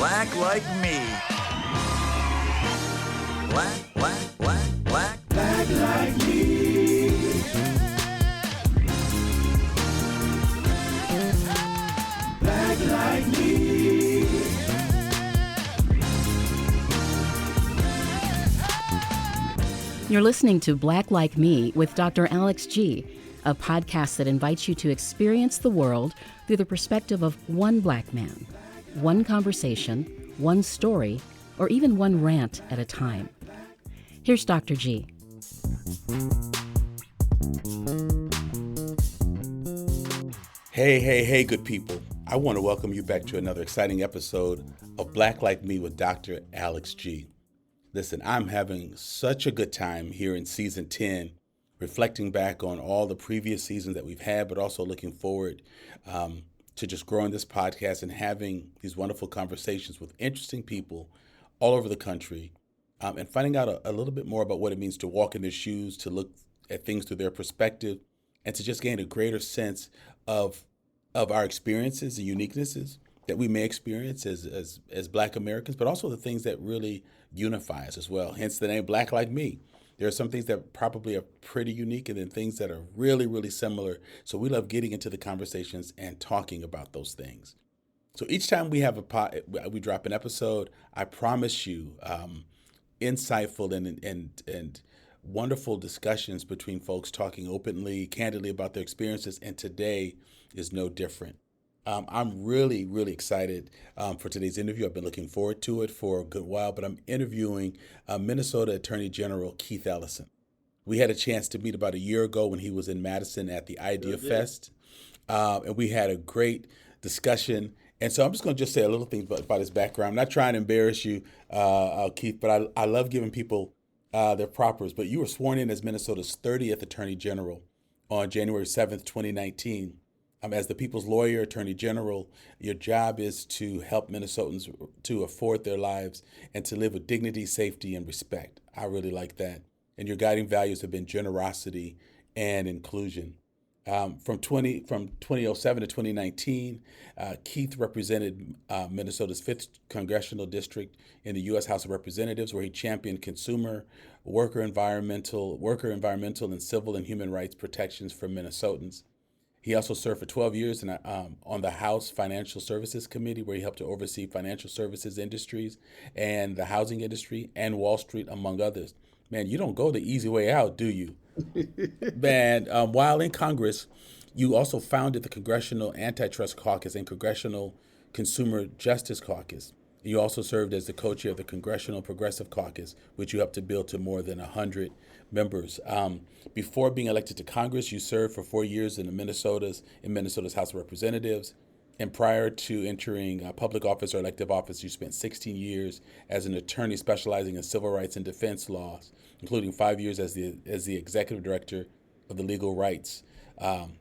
Black like me. Black like me. Black like me. You're listening to Black Like Me with Dr. Alex G., a podcast that invites you to experience the world through the perspective of one black man, one conversation, one story, or even one rant at a time. Here's Dr. G. Hey, good people. I want to welcome you back to another exciting episode of Black Like Me with Dr. Alex G. Listen, I'm having such a good time here in season 10, reflecting back on all the previous seasons that we've had, but also looking forward to just growing this podcast and having these wonderful conversations with interesting people all over the country, and finding out a little bit more about what it means to walk in their shoes, to look at things through their perspective, and to just gain a greater sense of our experiences, the uniquenesses that we may experience as Black Americans, but also the things that really unify us as well. Hence the name Black Like Me. There are some things that probably are pretty unique and then things that are really, really similar. So we love getting into the conversations and talking about those things. So each time we have we drop an episode, I promise you insightful and wonderful discussions between folks talking openly, candidly about their experiences. And today is no different. I'm really, really excited for today's interview. I've been looking forward to it for a good while, but I'm interviewing Minnesota Attorney General Kieth Ellison. We had a chance to meet about a year ago when he was in Madison at the Idea Fest, and we had a great discussion. And so I'm just going to just say a little thing about his background. I'm not trying to embarrass you, Kieth, but I love giving people their propers. But you were sworn in as Minnesota's 30th Attorney General on January 7th, 2019. As the people's lawyer, attorney general, your job is to help Minnesotans to afford their lives and to live with dignity, safety, and respect. I really like that. And your guiding values have been generosity and inclusion. From 2007 to 2019, Kieth represented Minnesota's 5th Congressional District in the U.S. House of Representatives, where he championed consumer, worker environmental, and civil and human rights protections for Minnesotans. He also served for 12 years on the House Financial Services Committee, where he helped to oversee financial services industries and the housing industry and Wall Street, among others. Man, you don't go the easy way out, do you? Man, while in Congress, you also founded the Congressional Antitrust Caucus and Congressional Consumer Justice Caucus. You also served as the co-chair of the Congressional Progressive Caucus, which you helped to build to more than 100 members. Before being elected to Congress, you served for 4 years in Minnesota's House of Representatives. And prior to entering public office or elective office, you spent 16 years as an attorney specializing in civil rights and defense laws, including 5 years as the executive director of the Legal Rights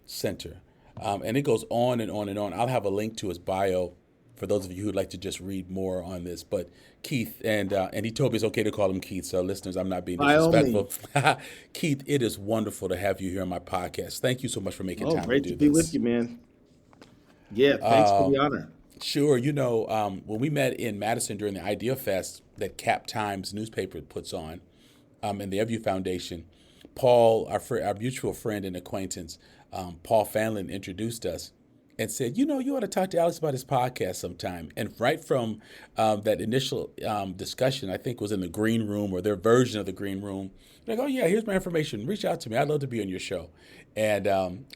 Center. And it goes on and on and on. I'll have a link to his bio for those of you who'd like to just read more on this. But Kieth, and he told me it's okay to call him Kieth, so listeners, I'm not being disrespectful. Kieth, it is wonderful to have you here on my podcast. Thank you so much for making time to do this. Great to be with you, man. Yeah, thanks for the honor. Sure. When we met in Madison during the Idea Fest that Cap Times newspaper puts on, and the Evue Foundation, Paul, our mutual friend and acquaintance, Paul Fanlin, introduced us and said, you ought to talk to Alex about his podcast sometime. And right from that initial discussion, I think was in the green room or their version of the green room, like, oh yeah, here's my information. Reach out to me. I'd love to be on your show. And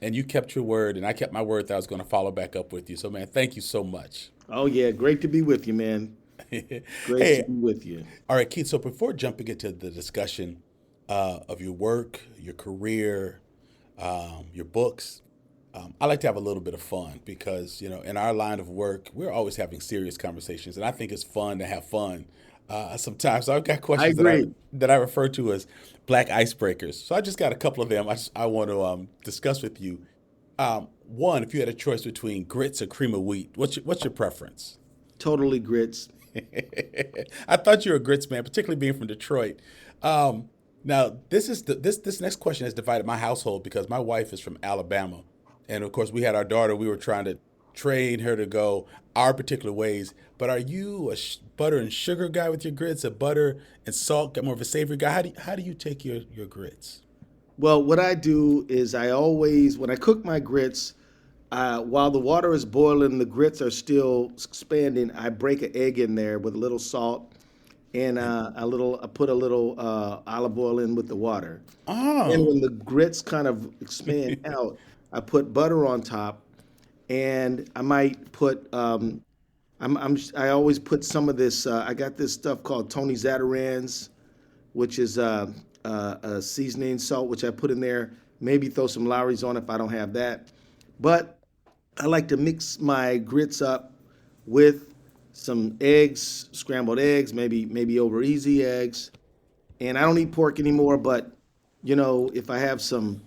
you kept your word, and I kept my word that I was going to follow back up with you. So, man, thank you so much. Oh, yeah. Great to be with you, man. Great to be with you. All right, Kieth, so before jumping into the discussion of your work, your career, your books, I like to have a little bit of fun because, in our line of work, we're always having serious conversations, and I think it's fun to have fun sometimes. So I've got questions that I refer to as black icebreakers. So I just got a couple of them I want to discuss with you. One, if you had a choice between grits or cream of wheat, what's your preference? Totally grits. I thought you were a grits man, particularly being from Detroit. Now, this next question has divided my household because my wife is from Alabama. And of course, we had our daughter. We were trying train her to go our particular ways. But are you a butter and sugar guy with your grits, a butter and salt, more of a savory guy? How do you take your grits? Well, what I do is I always, when I cook my grits, while the water is boiling, the grits are still expanding. I break an egg in there with a little salt and I put a little olive oil in with the water. And Oh, when the grits kind of expand out, I put butter on top, and I might put I always put some of this. I got this stuff called Tony Zatarain's, which is a seasoning salt, which I put in there. Maybe throw some Lowry's on if I don't have that. But I like to mix my grits up with some eggs, scrambled eggs, maybe over easy eggs. And I don't eat pork anymore, but if I have some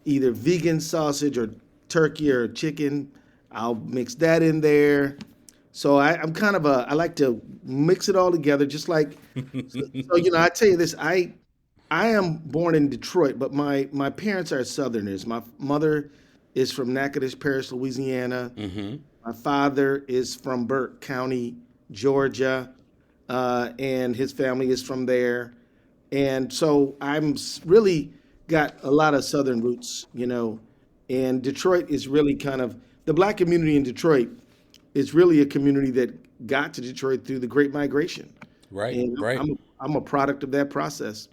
either vegan sausage or turkey or chicken, I'll mix that in there. So I'm kind of I like to mix it all together, just like, so I tell you this, I am born in Detroit, but my parents are Southerners. My mother is from Natchitoches Parish, Louisiana. My father is from Burke County, Georgia, and his family is from there. And so really got a lot of Southern roots. And Detroit is really kind of, the Black community in Detroit is really a community that got to Detroit through the Great Migration. right, And right. I'm a product of that process.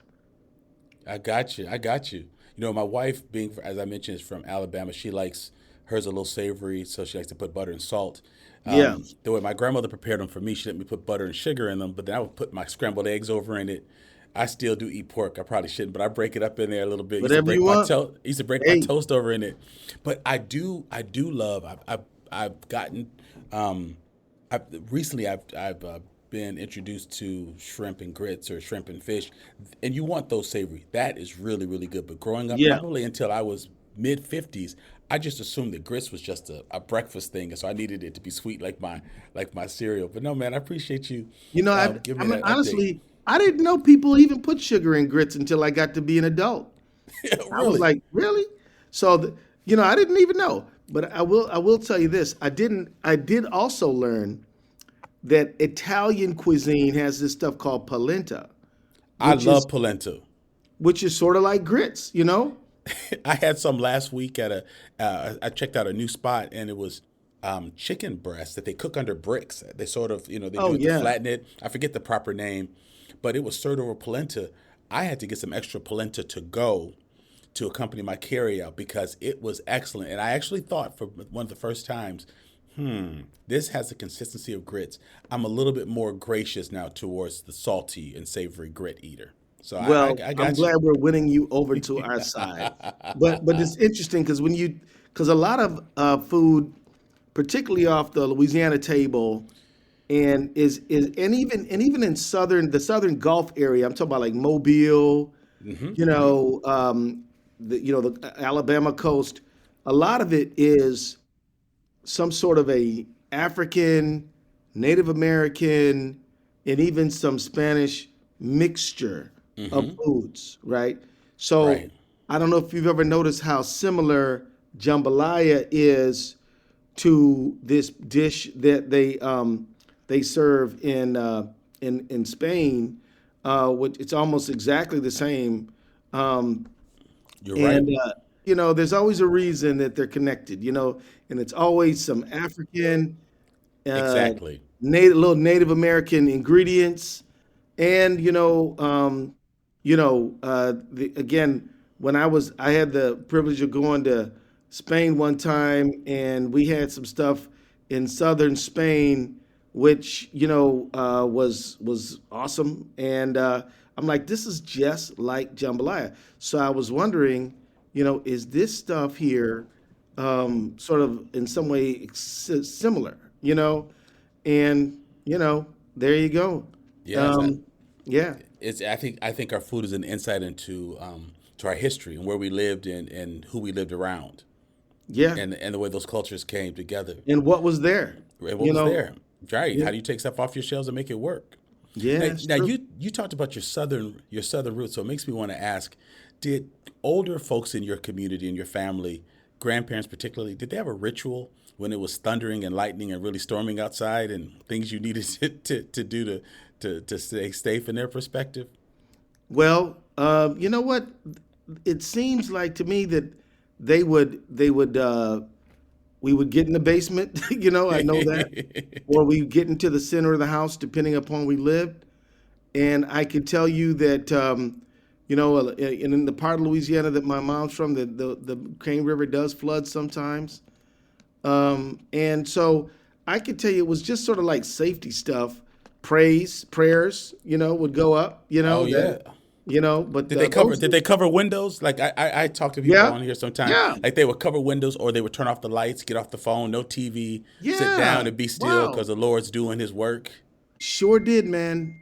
I got you. I got you. My wife, being, as I mentioned, is from Alabama. She likes hers a little savory, so she likes to put butter and salt. Yeah. The way my grandmother prepared them for me, she let me put butter and sugar in them, but then I would put my scrambled eggs over in it. I still do eat pork. I probably shouldn't, but I break it up in there a little bit. Whatever you want. Used to break my Hey, toast over in it. But I do love. I've gotten. I've recently I've been introduced to shrimp and grits or shrimp and fish, and you want those savory. That is really really good. But growing up, yeah. probably until I was mid 50s, I just assumed that grits was just a breakfast thing, and so I needed it to be sweet like my cereal. But no, man, I appreciate you I giving me mean, that update. honestly, I didn't know people even put sugar in grits until I got to be an adult. I was Really? like, really? So, I didn't even know. But I will tell you this. I did also learn that Italian cuisine has this stuff called polenta, I which is love polenta. which is sort of like grits. I had some last week at I checked out a new spot, and it was chicken breast that they cook under bricks. They sort of, they Oh do it to yeah. flatten it. I forget the proper name, but it was served over polenta. I had to get some extra polenta to go to accompany my carryout because it was excellent. And I actually thought for one of the first times, this has the consistency of grits. I'm a little bit more gracious now towards the salty and savory grit eater. So Well, I I'm got you. glad we're winning you over to our side. But it's interesting because a lot of food, particularly off the Louisiana table, and even in the southern Gulf area, I'm talking about like Mobile, the Alabama coast. A lot of it is some sort of a African, Native American, and even some Spanish mixture of foods, right? So Right. I don't know if you've ever noticed how similar jambalaya is to this dish that they serve in Spain, which it's almost exactly the same. Um, You're right. and there's always a reason that they're connected, and it's always some African, uh, Exactly. little Native American ingredients, and again, when I had the privilege of going to Spain one time, and we had some stuff in southern Spain, which was awesome, and I'm like, this is just like jambalaya. So I was wondering, is this stuff here sort of in some way similar, and there you go. Yes. Um, yeah, It's I think our food is an insight into to our history and where we lived and who we lived around yeah. and the way those cultures came together And what was there? and what You was know, there. Right. yeah, How do you take stuff off your shelves and make it work? yeah, it's Now true. you talked about your southern roots, so it makes me want to ask, did older folks in your community and your family, grandparents particularly, did they have a ritual when it was thundering and lightning and really storming outside, and things you needed to do to stay safe in their perspective? Well, you know what? It seems like to me that they would we would get in the basement, I know that, or we get into the center of the house, depending upon we lived. And I can tell you that, in the part of Louisiana that my mom's from, the Cane River does flood sometimes. And so I could tell you it was just sort of like safety stuff. Prayers, would go up, Oh yeah. that, but Did they cover windows? Like I talk to people Yeah. on here sometimes. Yeah. Like they would cover windows, or they would turn off the lights, get off the phone, no TV, sit Yeah. down and be still Wow. because the Lord's doing His work. Sure did, man.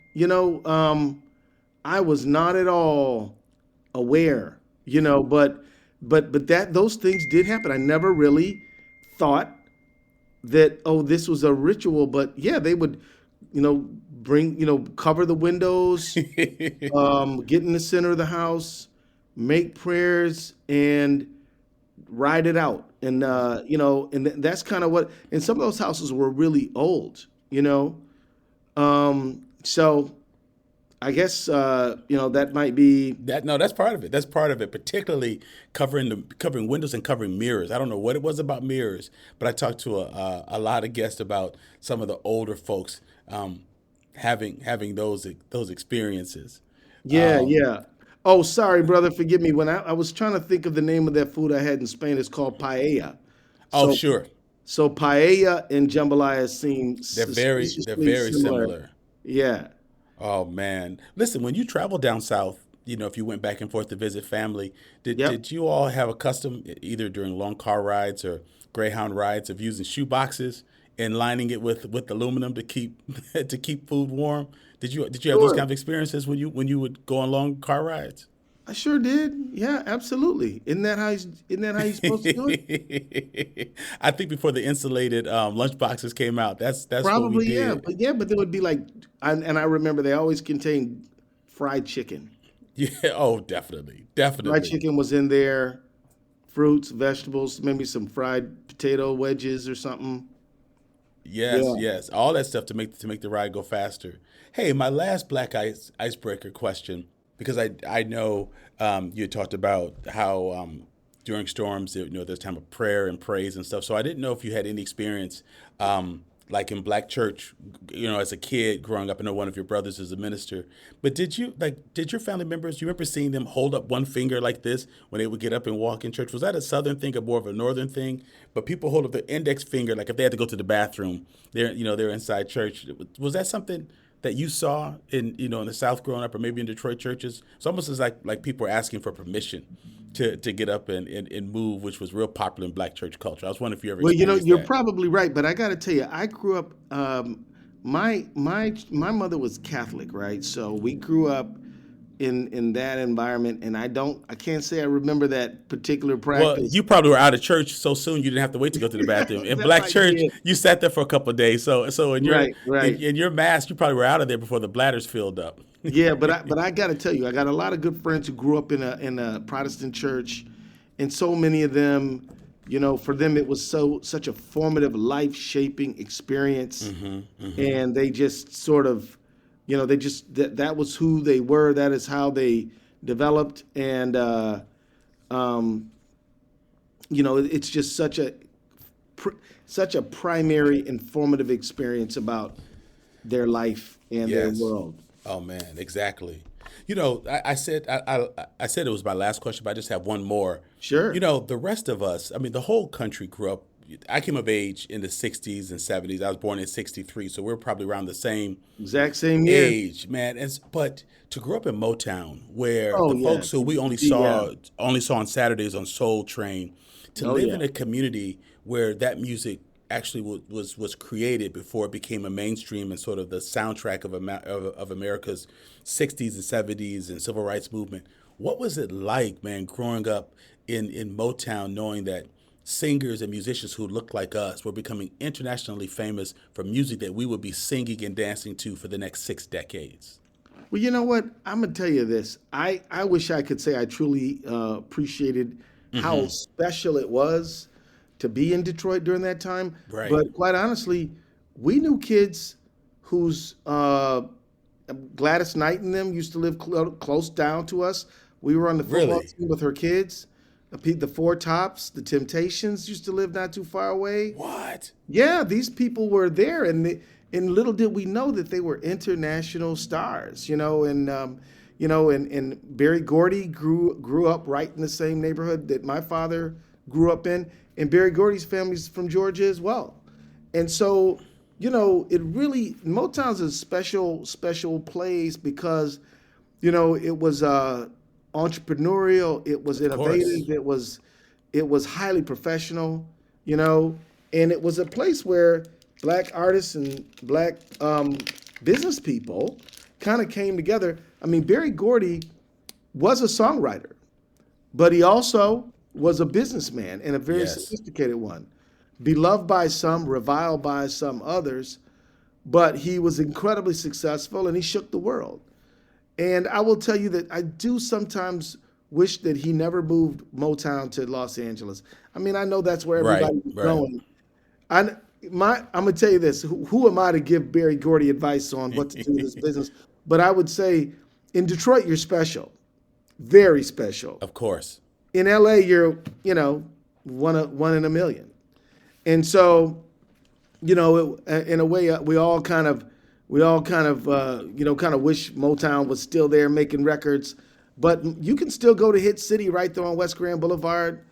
I was not at all aware, but those things did happen. I never really thought that, this was a ritual, but yeah, they would, cover the windows, get in the center of the house, make prayers, and ride it out. And that's kind of what. And some of those houses were really old, So I guess that might be. That's part of it. That's part of it, particularly covering windows and covering mirrors. I don't know what it was about mirrors, but I talked to a lot of guests about some of the older folks having those experiences. Yeah, yeah. Oh, sorry, brother. Forgive me. When I was trying to think of the name of that food I had in Spain, it's called paella. Oh, So, sure. so paella and jambalaya seem They're very similar. Yeah. Oh man, listen. When you travel down south, if you went back and forth to visit family, Yep. did you all have a custom, either during long car rides or Greyhound rides, of using shoe boxes and lining it with aluminum to keep to keep food warm? Did you have those Sure. kind of experiences when you would go on long car rides? I sure did. Yeah, absolutely. Isn't that how you're supposed to do it? I think before the insulated lunch boxes came out, that's what we Probably, yeah. did. But there would be like, and I remember they always contained fried chicken. Yeah. Oh, definitely, Fried definitely. chicken was in there, fruits, vegetables, maybe some fried potato wedges or something. Yes, Yeah. yes, all that stuff to make the ride go faster. Hey, my last icebreaker question, because I know you had talked about how during storms there's time of prayer and praise and stuff. So I didn't know if you had any experience like in Black church, as a kid growing up. I know one of your brothers is a minister, but did your family members? Do you remember seeing them hold up one finger like this when they would get up and walk in church? Was that a Southern thing or more of a Northern thing? But people hold up their index finger like if they had to go to the bathroom, they're inside church. Was that something that you saw in the South growing up, or maybe in Detroit churches? It's almost as like people are asking for permission to get up and move, which was real popular in Black church culture. I was wondering if you ever Well, experienced you're that. probably right, but I got to tell you, I grew up. My mother was Catholic, right? So we grew up in that environment, and I can't say I remember that particular Well, practice. you probably were out of church so soon you didn't have to wait to go to the bathroom. In That Black might church, be it. you sat there for a couple of days. So in your Right. in your mask, you probably were out of there before the bladders filled up. Yeah, but I got to tell you, I got a lot of good friends who grew up in a Protestant church, and so many of them, for them it was such a formative, life-shaping experience, and they just sort of, they just that was who they were. That is how they developed, and it's just such a primary informative experience about their life and their Yes. world. Oh man, exactly. I said I said it was my last question, but I just have one more. Sure. The rest of us, I mean, the whole country grew up. I came of age in the 60s and 70s. I was born in 63, so we're probably around the same Exact same year. age, man. But to grow up in Motown, where Oh, the yeah. folks who we only Yeah. saw on Saturdays on Soul Train, to Oh, live yeah. in a community where that music actually was created before it became a mainstream and sort of the soundtrack of America's 60s and 70s and civil rights movement. What was it like, man, growing up in Motown, knowing that singers and musicians who looked like us were becoming internationally famous for music that we would be singing and dancing to for the next 6 decades? Well, you know what? I'm gonna tell you this. I wish I could say I truly appreciated how special it was to be in Detroit during that time. Right. But quite honestly, we knew kids whose Gladys Knight and them used to live close down to us. We were on the football Really? team with her kids. The Four Tops, the Temptations used to live not too far away. What? Yeah, these people were there, and little did we know that they were international stars. And Barry Gordy grew up right in the same neighborhood that my father grew up in, and Barry Gordy's family's from Georgia as well. And so, it really, Motown's a special place because, it was entrepreneurial, it was innovative, it was highly professional, and it was a place where Black artists and Black business people kind of came together. I mean, Barry Gordy was a songwriter, but he also was a businessman, and a very sophisticated one. Beloved by some, reviled by some others, but he was incredibly successful, and he shook the world. And I will tell you that I do sometimes wish that he never moved Motown to Los Angeles. I mean, I know that's where everybody was going. I'm gonna tell you this: who am I to give Barry Gordy advice on what to do in this business? But I would say, in Detroit, you're special, very special. Of course. In LA, you're one in a million. And so, in a way, we all kind of wish Motown was still there making records. But you can still go to Hit City right there on West Grand Boulevard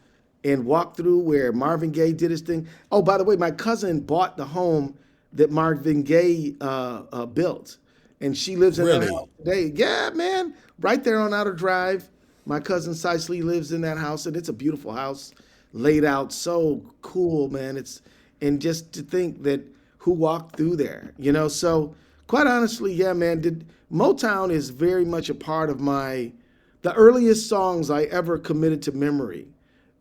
and walk through where Marvin Gaye did his thing. Oh, by the way, my cousin bought the home that Marvin Gaye built, and she lives in that house today. Yeah, man, right there on Outer Drive. My cousin Cicely lives in that house, and it's a beautiful house, laid out so cool, man. And just to think that who walked through there, So quite honestly, yeah, man, Motown is very much a part of the earliest songs I ever committed to memory,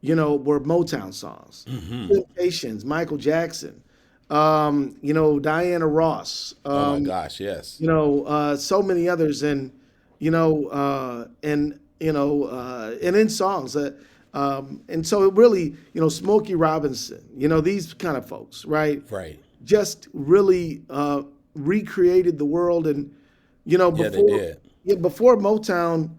were Motown songs. Temptations, Michael Jackson, Diana Ross. Oh my gosh, yes. So many others, and in songs. And so it really, Smokey Robinson, these kind of folks, right? Right. Just really recreated the world. And, before, they did. Yeah, before Motown,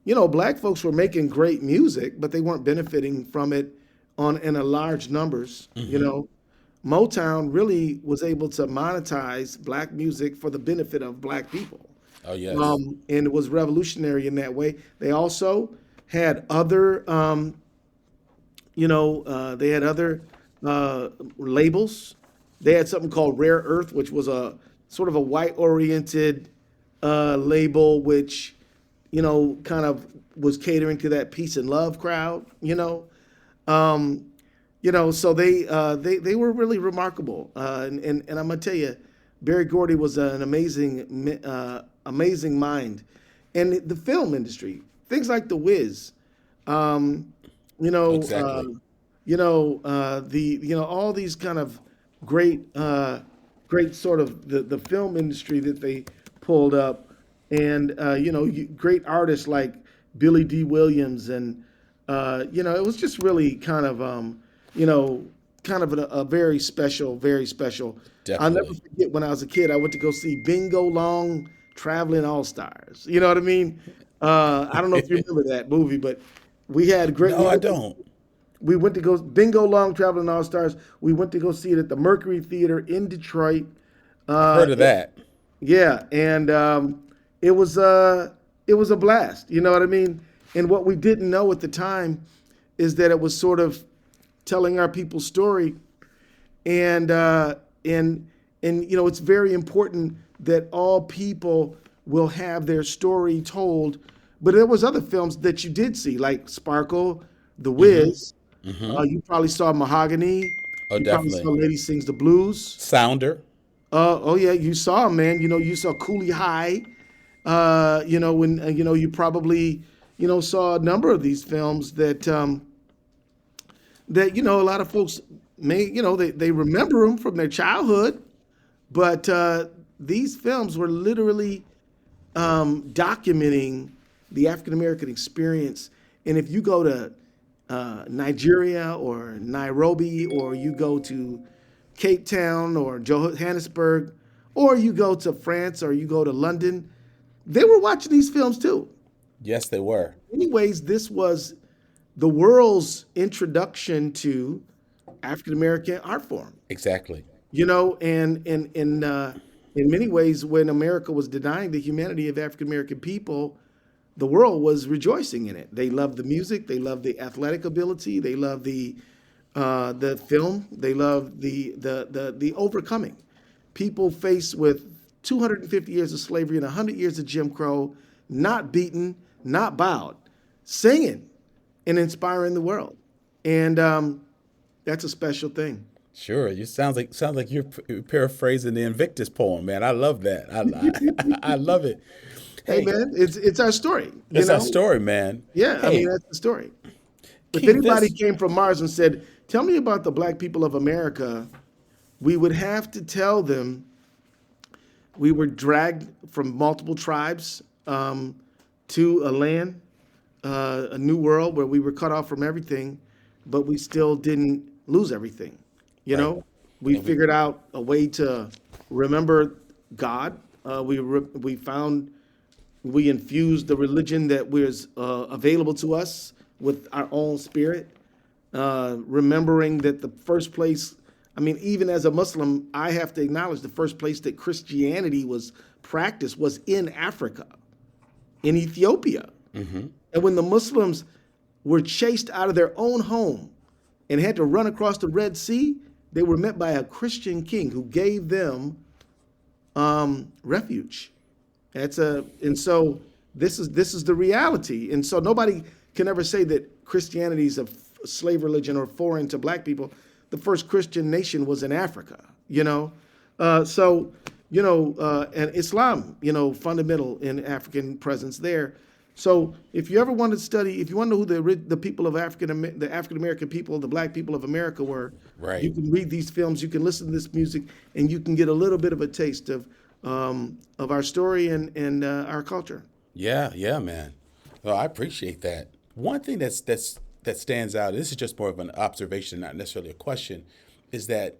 Black folks were making great music, but they weren't benefiting from it in a large numbers. Motown really was able to monetize Black music for the benefit of Black people. Oh, yes. And it was revolutionary in that way. They also had other, labels. They had something called Rare Earth, which was a sort of a white-oriented label, which, kind of was catering to that peace and love crowd. So they were really remarkable. And I'm gonna tell you, Barry Gordy was an amazing mind. And the film industry, things like The Wiz, Exactly. all these kind of great sort of the film industry that they pulled up, and great artists like Billy D. Williams, and it was just really kind of a very special. Definitely. I'll never forget when I was a kid, I went to go see Bingo Long Traveling All-Stars. You know what I mean? I don't know if you remember that movie, but we had great. No, I don't. We went to go Bingo Long Traveling All-Stars. We went to go see it at the Mercury Theater in Detroit. Heard of that? Yeah, and it was a blast. You know what I mean? And what we didn't know at the time is that it was sort of telling our people's story, and it's very important that all people will have their story told. But there was other films that you did see, like Sparkle, The Wiz. You probably saw Mahogany. Oh, you definitely. probably saw Lady Sings the Blues. Sounder. Oh yeah, you saw him, man. You saw Cooley High. You probably saw a number of these films that a lot of folks may they remember them from their childhood, but these films were literally documenting the African American experience. And if you go to Nigeria or Nairobi, or you go to Cape Town or Johannesburg, or you go to France or you go to London, they were watching these films too. Yes, they were. Anyways, this was the world's introduction to African American art form. Exactly. And in many ways, when America was denying the humanity of African American people, the world was rejoicing in it. They loved the music, they loved the athletic ability, they loved the film, they loved the overcoming. People faced with 250 years of slavery and 100 years of Jim Crow, not beaten, not bowed, singing and inspiring the world, and that's a special thing. Sure. You sounds like you're paraphrasing the Invictus poem, man. I love that. I love it. Hey man, it's our story. It's our story, man. Yeah, Hey, I mean that's the story. If Keith, anybody this- came from Mars and said, "Tell me about the black people of America," we would have to tell them we were dragged from multiple tribes to a land, a new world where we were cut off from everything, but we still didn't lose everything. We figured out a way to remember God. We infused the religion that was available to us with our own spirit, remembering that the first place, I mean, even as a Muslim, I have to acknowledge the first place that Christianity was practiced was in Africa, in Ethiopia. And when the Muslims were chased out of their own home and had to run across the Red Sea, they were met by a Christian king who gave them refuge. And so this is the reality. And so nobody can ever say that Christianity is a slave religion or foreign to black people. The first Christian nation was in Africa, and Islam, fundamental in African presence there. So if you ever want to study, if you want to know who the people of the African American people, the black people of America were, Right. You can read these films, you can listen to this music, and you can get a little bit of a taste of our story and our culture. Yeah, man. Well, I appreciate that. One thing that stands out, this is just more of an observation, not necessarily a question, is that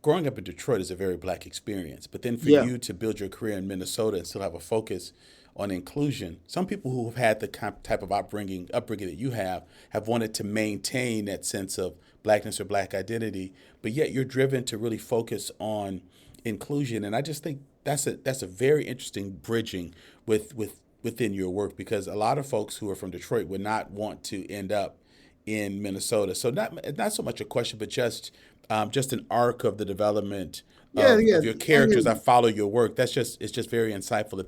growing up in Detroit is a very black experience. But then for Yeah. you to build your career in Minnesota and still have a focus on inclusion, some people who have had the type of upbringing that you have wanted to maintain that sense of blackness or black identity, but yet you're driven to really focus on inclusion. And I just think that's a very interesting bridging within your work, because a lot of folks who are from Detroit would not want to end up in Minnesota. So not so much a question, but just an arc of the development of your characters. I follow your work. It's just very insightful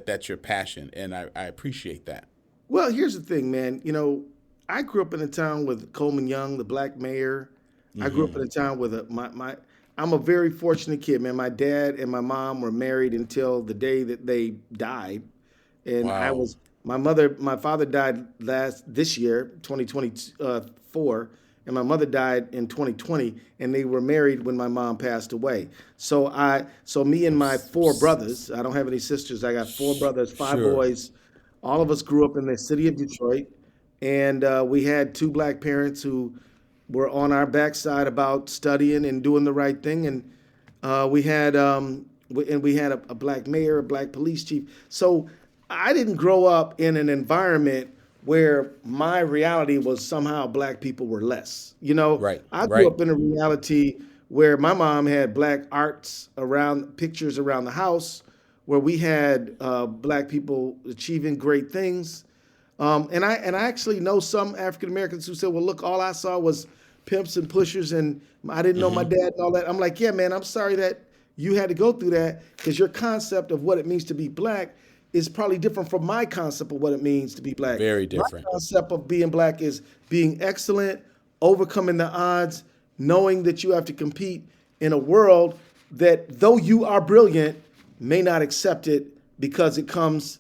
that's your passion, and I appreciate that. Well, here's the thing, man. I grew up in a town with Coleman Young, the black mayor. I grew up in a town with I'm a very fortunate kid, man. My dad and my mom were married until the day that they died. And Wow. my father died this year, 2024, and my mother died in 2020, and they were married when my mom passed away. So me and my four brothers, I don't have any sisters. I got four brothers, five Sure. boys. All of us grew up in the city of Detroit, and we had two black parents who were on our backside about studying and doing the right thing, and we had a black mayor, a black police chief. So I didn't grow up in an environment where my reality was somehow black people were less. Right, I grew right. up in a reality where my mom had black arts pictures around the house, where we had black people achieving great things. And I actually know some African Americans who said, well, look, all I saw was pimps and pushers, and I didn't know my dad and all that. I'm like, yeah, man, I'm sorry that you had to go through that, because your concept of what it means to be black is probably different from my concept of what it means to be black. Very different. My concept of being black is being excellent, overcoming the odds, knowing that you have to compete in a world that, though you are brilliant, may not accept it because it comes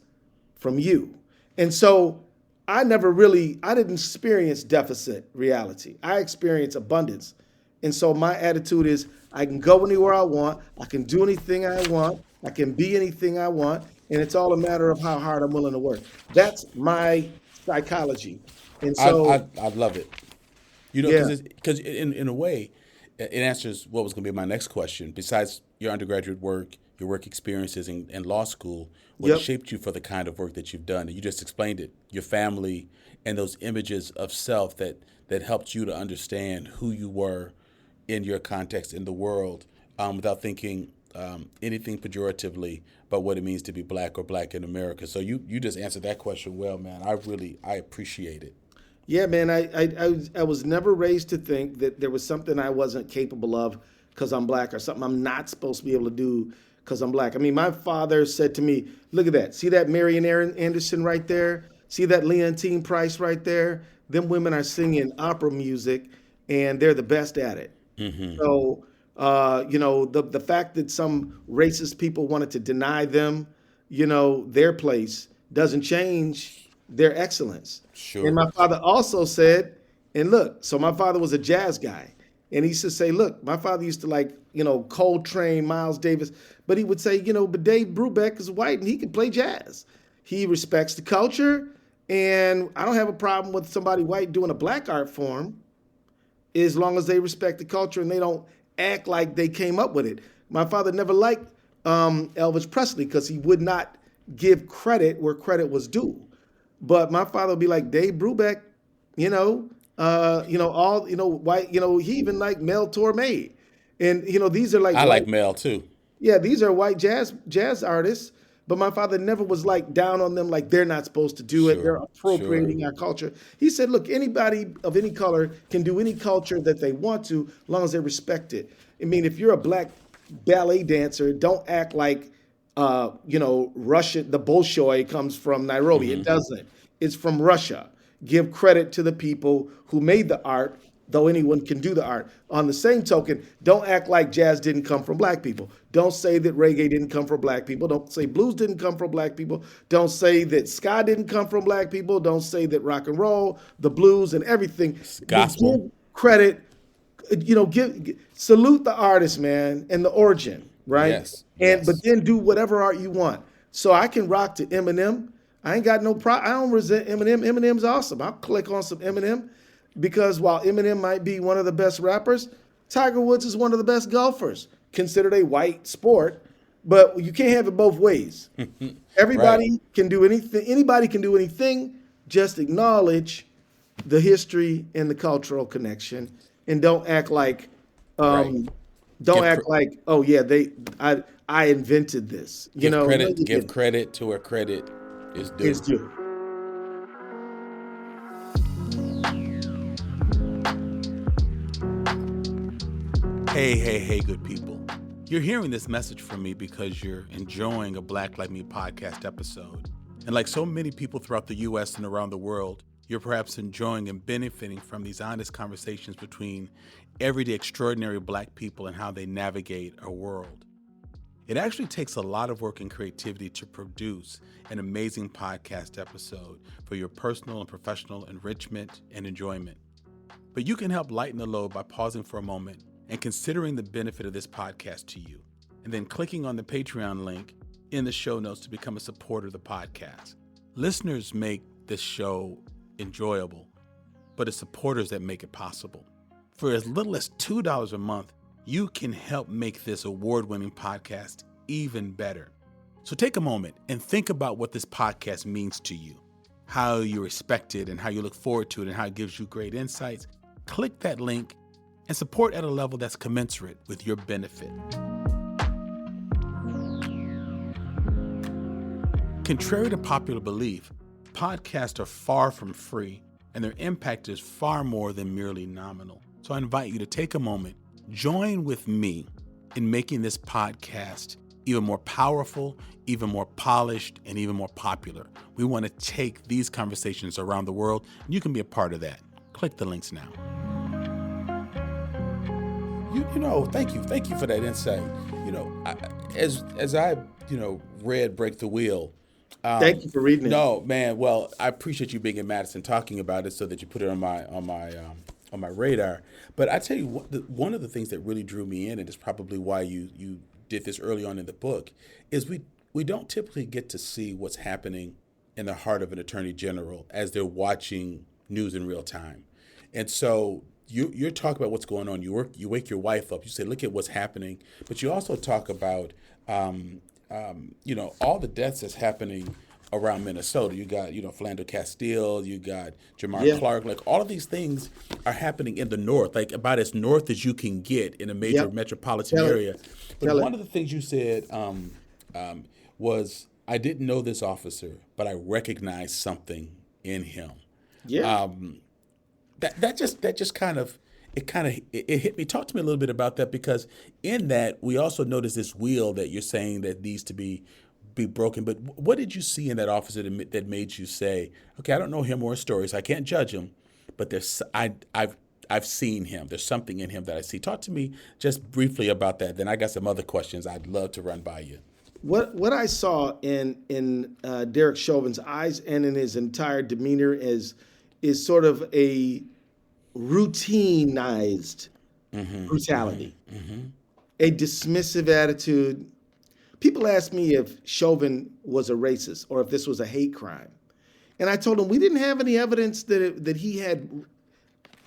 from you. And so I didn't experience deficit reality. I experienced abundance. And so my attitude is, I can go anywhere I want, I can do anything I want, I can be anything I want, and it's all a matter of how hard I'm willing to work. That's my psychology. And I, so, I love it. You know, yeah, because in a way, it answers what was going to be my next question. Besides your undergraduate work, your work experiences in law school, what has yep. shaped you for the kind of work that you've done? And you just explained it. Your family and those images of self that helped you to understand who you were in your context in the world, without thinking anything pejoratively about what it means to be black or black in America. So you just answered that question well, man. I appreciate it. Yeah, man, I was never raised to think that there was something I wasn't capable of because I'm black or something I'm not supposed to be able to do because I'm black. I mean, my father said to me, look at that. See that Marian Anderson right there? See that Leontine Price right there? Them women are singing opera music and they're the best at it. So, the fact that some racist people wanted to deny them, their place doesn't change their excellence. And Sure. my father also said, and look, so my father was a jazz guy. And he used to say, look, my father used to like, Coltrane, Miles Davis, but he would say, but Dave Brubeck is white and he can play jazz. He respects the culture. And I don't have a problem with somebody white doing a black art form as long as they respect the culture and they don't act like they came up with it. My father never liked Elvis Presley because he would not give credit where credit was due. But my father would be like Dave Brubeck, white, he even liked Mel Torme. And, these are like I like white, Mel too. yeah, these are white jazz artists. But my father never was like down on them like they're not supposed to do it. They're Sure, sure. appropriating our culture. He said, look, anybody of any color can do any culture that they want to, as long as they respect it. I mean, if you're a black ballet dancer, don't act like, Russia, the Bolshoi comes from Nairobi. It doesn't. It's from Russia. Give credit to the people who made the art, though anyone can do the art. On the same token, don't act like jazz didn't come from black people. Don't say that reggae didn't come from black people. Don't say blues didn't come from black people. Don't say that ska didn't come from black people. Don't say that rock and roll, the blues and everything. Gospel. Give credit, salute the artist, man, and the origin, right? Yes, But yes. then do whatever art you want. So I can rock to Eminem. I ain't got no problem. I don't resent Eminem. Eminem's awesome. I'll click on some Eminem because while Eminem might be one of the best rappers, Tiger Woods is one of the best golfers, considered a white sport, but you can't have it both ways. Everybody can do anything. Anybody can do anything. Just acknowledge the history and the cultural connection, and don't act like, Right. don't Give act like, oh yeah, I invented this. Give No, credit. you Give didn't. credit to where credit is due. It's due. Hey, good people. You're hearing this message from me because you're enjoying a Black Like Me podcast episode. And like so many people throughout the U.S. and around the world, you're perhaps enjoying and benefiting from these honest conversations between everyday extraordinary Black people and how they navigate our world. It actually takes a lot of work and creativity to produce an amazing podcast episode for your personal and professional enrichment and enjoyment. But you can help lighten the load by pausing for a moment and considering the benefit of this podcast to you, and then clicking on the Patreon link in the show notes to become a supporter of the podcast. Listeners make this show enjoyable, but it's supporters that make it possible. For as little as $2 a month, you can help make this award-winning podcast even better. So take a moment and think about what this podcast means to you, how you respect it and how you look forward to it and how it gives you great insights. Click that link and support at a level that's commensurate with your benefit. Contrary to popular belief, podcasts are far from free and their impact is far more than merely nominal. So I invite you to take a moment, join with me in making this podcast even more powerful, even more polished, and even more popular. We want to take these conversations around the world, and you can be a part of that. Click the links now. Thank you for that insight. As I read Break the Wheel. Thank you for reading it. No, man. Well, I appreciate you being in Madison talking about it, so that you put it on my radar. But I tell you what, one of the things that really drew me in, and it's probably why you did this early on in the book, is we don't typically get to see what's happening in the heart of an attorney general as they're watching news in real time. And so you're talking about what's going on. You wake your wife up. You say, look at what's happening. But you also talk about, all the deaths that's happening around Minnesota. You got, Philando Castile. You got Jamar Clark. Like all of these things are happening in the north, like about as north as you can get in a major metropolitan area. But one of the things you said was, I didn't know this officer, but I recognized something in him. Yeah. That just kind of hit me. Talk to me a little bit about that, because in that we also noticed this wheel that you're saying that needs to be broken. But what did you see in that officer that made you say, okay, I don't know him or his story, so I can't judge him, but I've seen him. There's something in him that I see. Talk to me just briefly about that. Then I got some other questions I'd love to run by you. What I saw in Derek Chauvin's eyes and in his entire demeanor is sort of a routinized brutality, a dismissive attitude. People ask me if Chauvin was a racist or if this was a hate crime. And I told them we didn't have any evidence that he had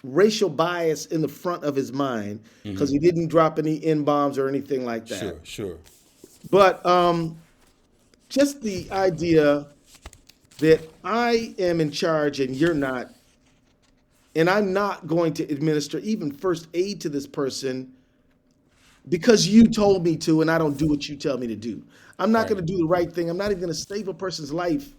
racial bias in the front of his mind, because he didn't drop any N-bombs or anything like that. Sure. But just the idea that I am in charge and you're not, and I'm not going to administer even first aid to this person because you told me to, and I don't do what you tell me to do. I'm not going to do the right thing. I'm not even going to save a person's life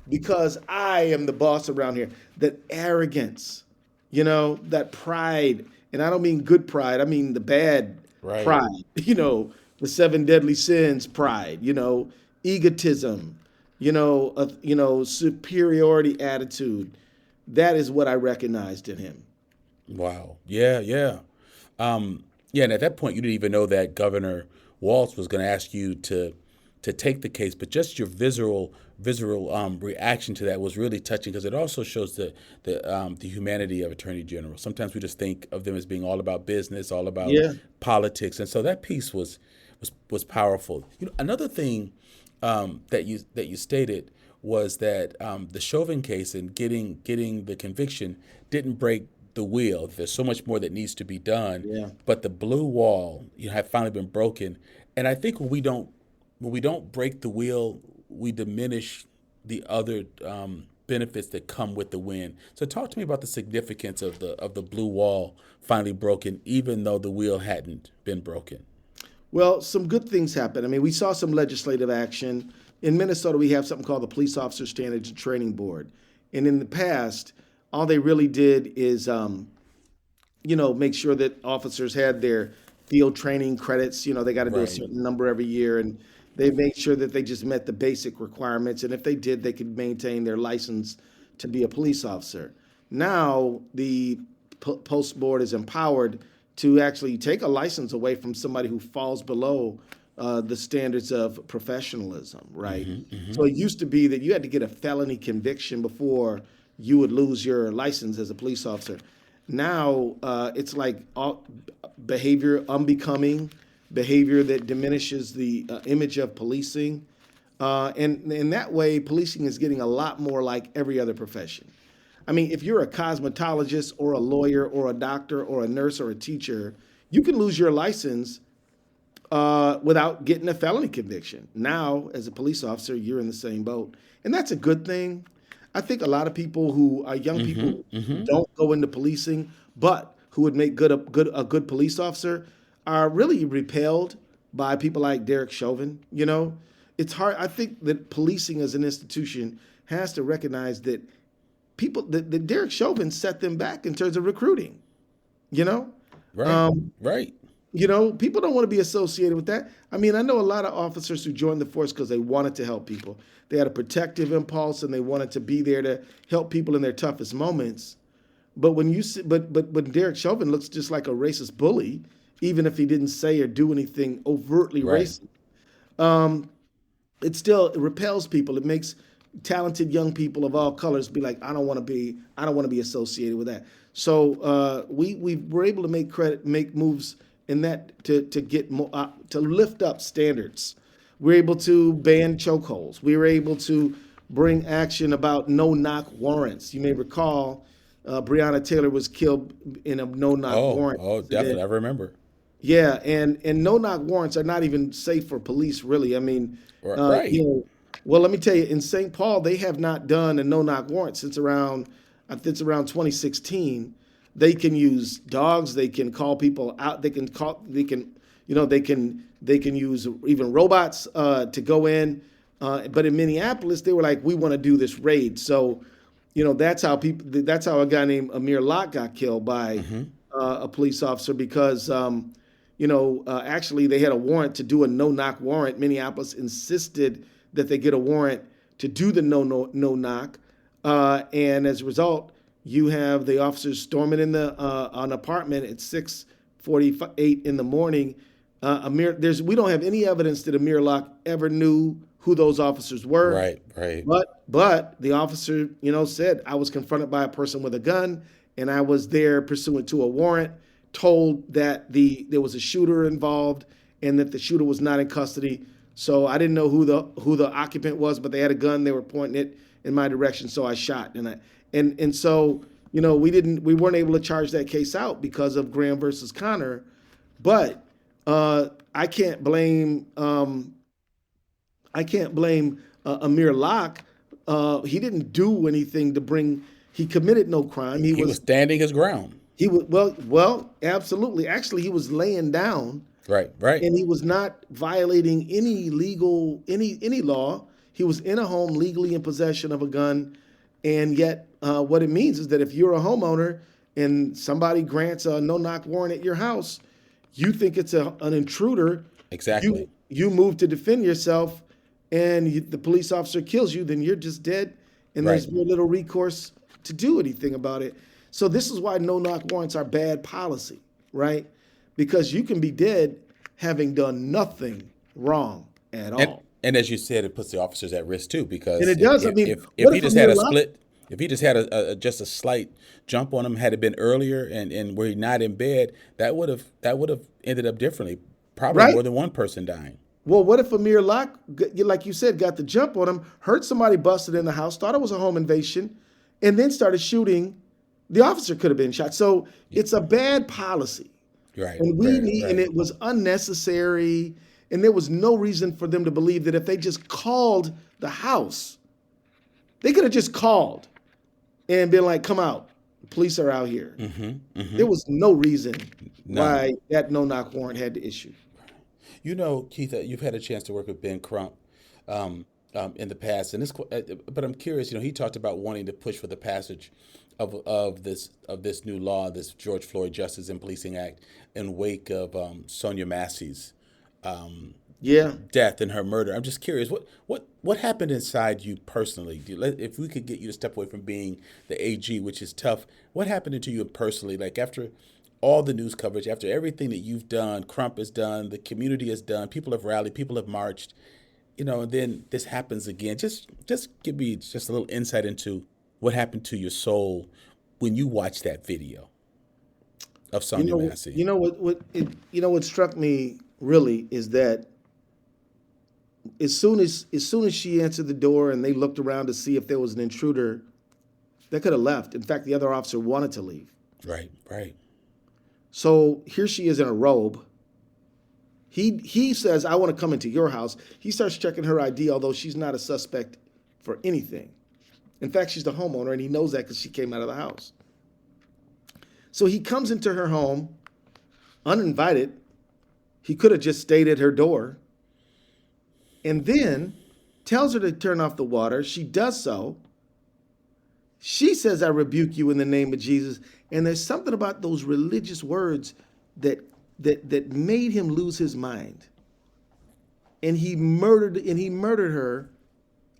because I am the boss around here. That arrogance, that pride, and I don't mean good pride. I mean the bad pride, the 7 deadly sins pride, egotism, superiority attitude. That is what I recognized in him. Wow. Yeah. And at that point, you didn't even know that Governor Walz was going to ask you to take the case, but just your visceral reaction to that was really touching, because it also shows the humanity of Attorney General. Sometimes we just think of them as being all about business, all about politics, and so that piece was powerful. Another thing that you stated was that the Chauvin case and getting the conviction didn't break the wheel. There's so much more that needs to be done. But the blue wall, had finally been broken. And I think when we don't break the wheel, we diminish the other benefits that come with the win. So talk to me about the significance of the blue wall finally broken, even though the wheel hadn't been broken. Well, some good things happened. I mean, we saw some legislative action. In Minnesota, we have something called the Police Officer Standards and Training Board. And in the past, all they really did is, make sure that officers had their field training credits. They got to do a certain number every year, and they made sure that they just met the basic requirements. And if they did, they could maintain their license to be a police officer. Now, the Post Board is empowered to actually take a license away from somebody who falls below the standards of professionalism, right? So it used to be that you had to get a felony conviction before you would lose your license as a police officer. Now it's like behavior, unbecoming behavior that diminishes the image of policing. And in that way, policing is getting a lot more like every other profession. I mean, if you're a cosmetologist or a lawyer or a doctor or a nurse or a teacher, you can lose your license without getting a felony conviction. Now, as a police officer, you're in the same boat. And that's a good thing. I think a lot of people who are young people who don't go into policing, but who would make a good police officer, are really repelled by people like Derek Chauvin. It's hard. I think that policing as an institution has to recognize that that Derek Chauvin set them back in terms of recruiting. Right. People don't want to be associated with that. I mean, I know a lot of officers who joined the force because they wanted to help people. They had a protective impulse and they wanted to be there to help people in their toughest moments. But when Derek Chauvin looks just like a racist bully, even if he didn't say or do anything overtly racist, it repels people. It makes talented young people of all colors be like, I don't want to be associated with that. So we were able to make moves in that to get more to lift up standards. We're able to ban chokeholds. We were able to bring action about no-knock warrants. You may recall Breonna Taylor was killed in a no-knock warrant. Oh, definitely. I remember. Yeah, and no-knock warrants are not even safe for police, really. I mean, Right. well, let me tell you, in St. Paul, they have not done a no-knock warrant since around, I think it's around 2016. They can use dogs. They can call people out. They can use even robots to go in. But in Minneapolis, they were like, we want to do this raid. So, that's how a guy named Amir Locke got killed by a police officer because, actually they had a warrant to do a no-knock warrant. Minneapolis insisted that they get a warrant to do the no-knock. And as a result, you have the officers storming in an apartment at 6:48 in the morning. We don't have any evidence that Amir Locke ever knew who those officers were. Right. But the officer, said, I was confronted by a person with a gun, and I was there pursuant to a warrant, told that there was a shooter involved, and that the shooter was not in custody. So I didn't know who the occupant was, but they had a gun. They were pointing it in my direction, so I shot. And so we weren't able to charge that case out because of Graham versus Connor. But I can't blame Amir Locke. He didn't do anything he committed no crime. He was standing his ground. He was well, absolutely. Actually, he was laying down. Right. And he was not violating any law. He was in a home legally in possession of a gun. And yet what it means is that if you're a homeowner and somebody grants a no-knock warrant at your house, you think it's an intruder. Exactly. You move to defend yourself, and the police officer kills you, then you're just dead, and there's very little recourse to do anything about it. So this is why no-knock warrants are bad policy, right? Because you can be dead having done nothing wrong at all. And as you said, it puts the officers at risk too, because and it does. If he just had a split, if he just had just a slight jump on him, had it been earlier and were he not in bed, that would have ended up differently. Probably more than one person dying. Well, what if Amir Locke, like you said, got the jump on him, heard somebody busted in the house, thought it was a home invasion, and then started shooting? The officer could have been shot. So it's a bad policy. Right. And and it was unnecessary, and there was no reason for them to believe that if they just called the house, they could have just called and been like, come out, police are out here. There was no reason why that no-knock warrant had to issue. Keith, you've had a chance to work with Ben Crump in the past, but I'm curious. He talked about wanting to push for the passage of this new law, this George Floyd Justice and Policing Act, in wake of Sonia Massey's death and her murder. I'm just curious, what happened inside you personally? If we could get you to step away from being the AG, which is tough, what happened to you personally? Like after all the news coverage, after everything that you've done, Crump has done, the community has done, people have rallied, people have marched, and then this happens again. Just give me just a little insight into what happened to your soul when you watched that video of Sonia Massey. What struck me really is that as soon as she answered the door and they looked around to see if there was an intruder, they could have left. In fact, the other officer wanted to leave. Right. So here she is in a robe. He says, I want to come into your house. He starts checking her ID, although she's not a suspect for anything. In fact, she's the homeowner, and he knows that because she came out of the house. So he comes into her home uninvited. He could have just stayed at her door. And then tells her to turn off the water. She does so. She says, I rebuke you in the name of Jesus. And there's something about those religious words that made him lose his mind. And he murdered her.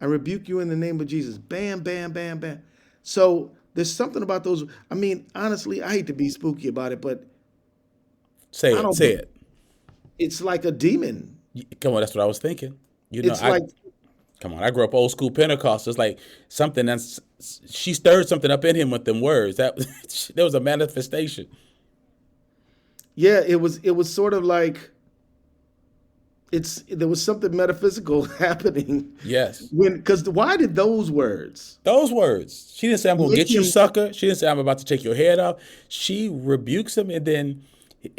I rebuke you in the name of Jesus. Bam, bam, bam, bam. So there's something about those. I mean, honestly, I hate to be spooky about it, but say it. It's like a demon. Come on, that's what I was thinking. Come on, I grew up old school Pentecostal. It's like something she stirred something up in him with them words. There was a manifestation. Yeah, it was sort of like there was something metaphysical happening. Yes. Because why did those words Those words. She didn't say, I'm going to make get you, him? sucker. She didn't say, I'm about to take your head off. She rebukes him. And then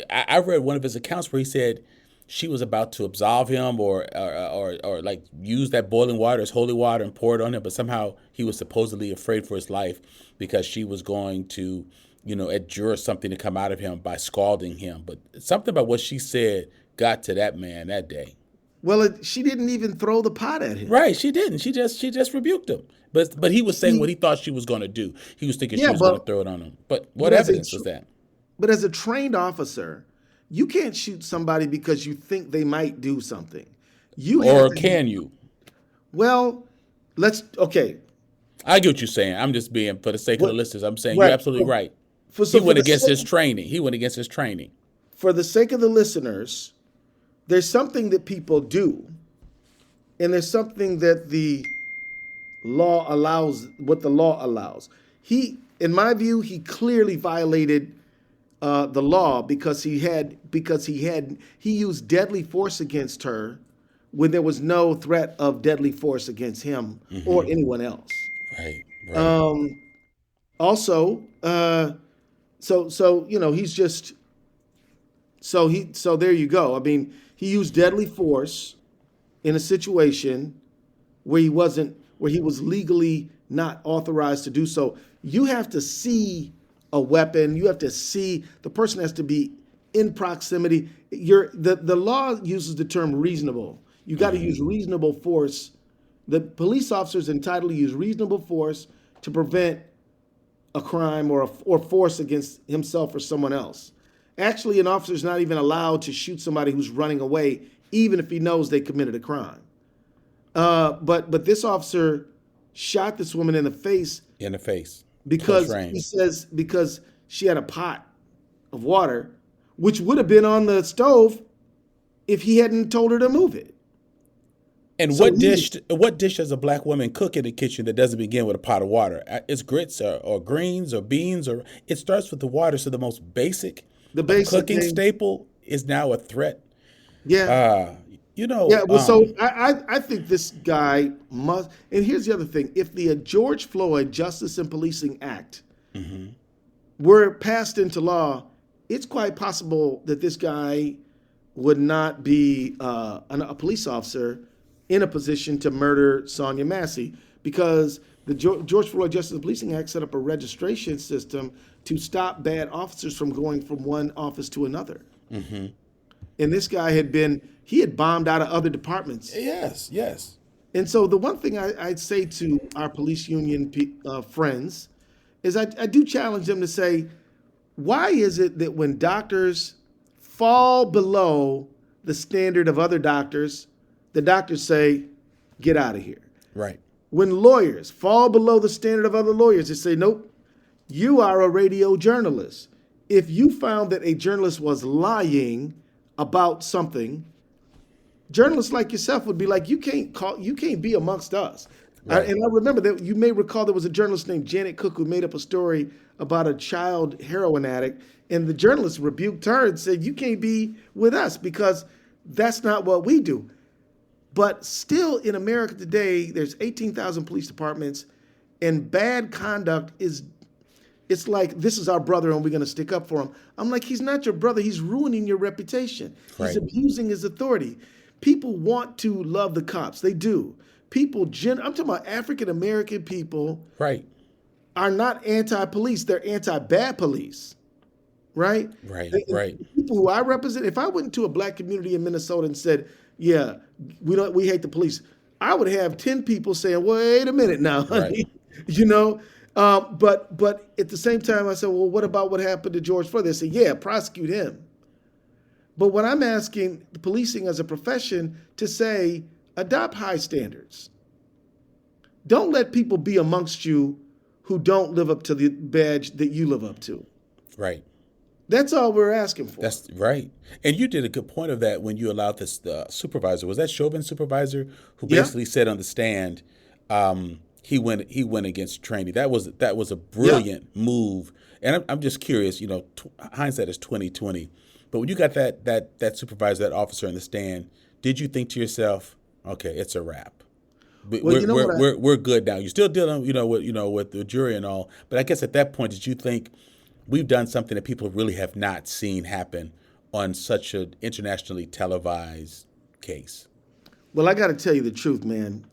I read one of his accounts where he said she was about to absolve him or like use that boiling water as holy water and pour it on him. But somehow he was supposedly afraid for his life because she was going to, adjure something to come out of him by scalding him. But something about what she said got to that man that day. Well, she didn't even throw the pot at him. Right, she didn't. She just rebuked him. But he was saying what he thought she was going to do. He was thinking she was going to throw it on him. But what evidence was that? But as a trained officer, you can't shoot somebody because you think they might do something. Or can you? Well, okay. I get what you're saying. I'm just being, for the sake of the listeners, I'm saying Right. you're absolutely right. He went against his training. For the sake of the listeners, there's something that people do, and there's something that the law allows, what the law allows. In my view, he clearly violated the law because he used deadly force against her when there was no threat of deadly force against him or anyone else. Right. Also, he's just so there you go. I mean, he used deadly force in a situation where he was legally not authorized to do so. You have to see a weapon. You have to see the person has to be in proximity. The law uses the term reasonable. You got to use reasonable force. The police officer is entitled to use reasonable force to prevent a crime or force against himself or someone else. Actually, an officer is not even allowed to shoot somebody who's running away, even if he knows they committed a crime. But this officer shot this woman in the face. Because he says because she had a pot of water, which would have been on the stove if he hadn't told her to move it. And so what dish does a black woman cook in the kitchen that doesn't begin with a pot of water? It's grits or greens or beans, or it starts with the water. So the most basic cooking staple is now a threat. Yeah. So I think this guy must. And here's the other thing: if the George Floyd Justice and Policing Act were passed into law, it's quite possible that this guy would not be a police officer in a position to murder Sonia Massey, because the George Floyd Justice and Policing Act set up a registration system to stop bad officers from going from one office to another. And this guy had bombed out of other departments. Yes. And so the one thing I'd say to our police union friends is I do challenge them to say, why is it that when doctors fall below the standard of other doctors, the doctors say, get out of here? Right. When lawyers fall below the standard of other lawyers, they say, nope, you are a radio journalist. If you found that a journalist was lying about something, journalists like yourself would be like, you can't be amongst us. Right. And I remember that you may recall there was a journalist named Janet Cook who made up a story about a child heroin addict, and the journalist rebuked her and said, you can't be with us because that's not what we do. But still in America today, there's 18,000 police departments, and bad conduct it's like, this is our brother and we're going to stick up for him. I'm like, he's not your brother. He's ruining your reputation. Right. He's abusing his authority. People want to love the cops. They do. I'm talking about African-American people. Right. Are not anti-police. They're anti-bad police. Right? Right. People who I represent, if I went to a black community in Minnesota and said, yeah, we hate the police, I would have 10 people saying, wait a minute now, honey. Right. But at the same time, I said, well, what about what happened to George Floyd? They say, yeah, prosecute him. But what I'm asking the policing as a profession to say, adopt high standards. Don't let people be amongst you who don't live up to the badge that you live up to. Right. That's all we're asking for. That's right. And you did a good point of that when you allowed this supervisor. Was that Chauvin supervisor who basically said on the stand, he went against training. That was a brilliant move. And I'm just curious. Hindsight is 20/20. But when you got that supervisor, that officer in the stand, did you think to yourself, okay, it's a wrap? Well, you know what? We're good now. You're still dealing, with the jury and all. But I guess at that point, did you think we've done something that people really have not seen happen on such an internationally televised case? Well, I got to tell you the truth, man.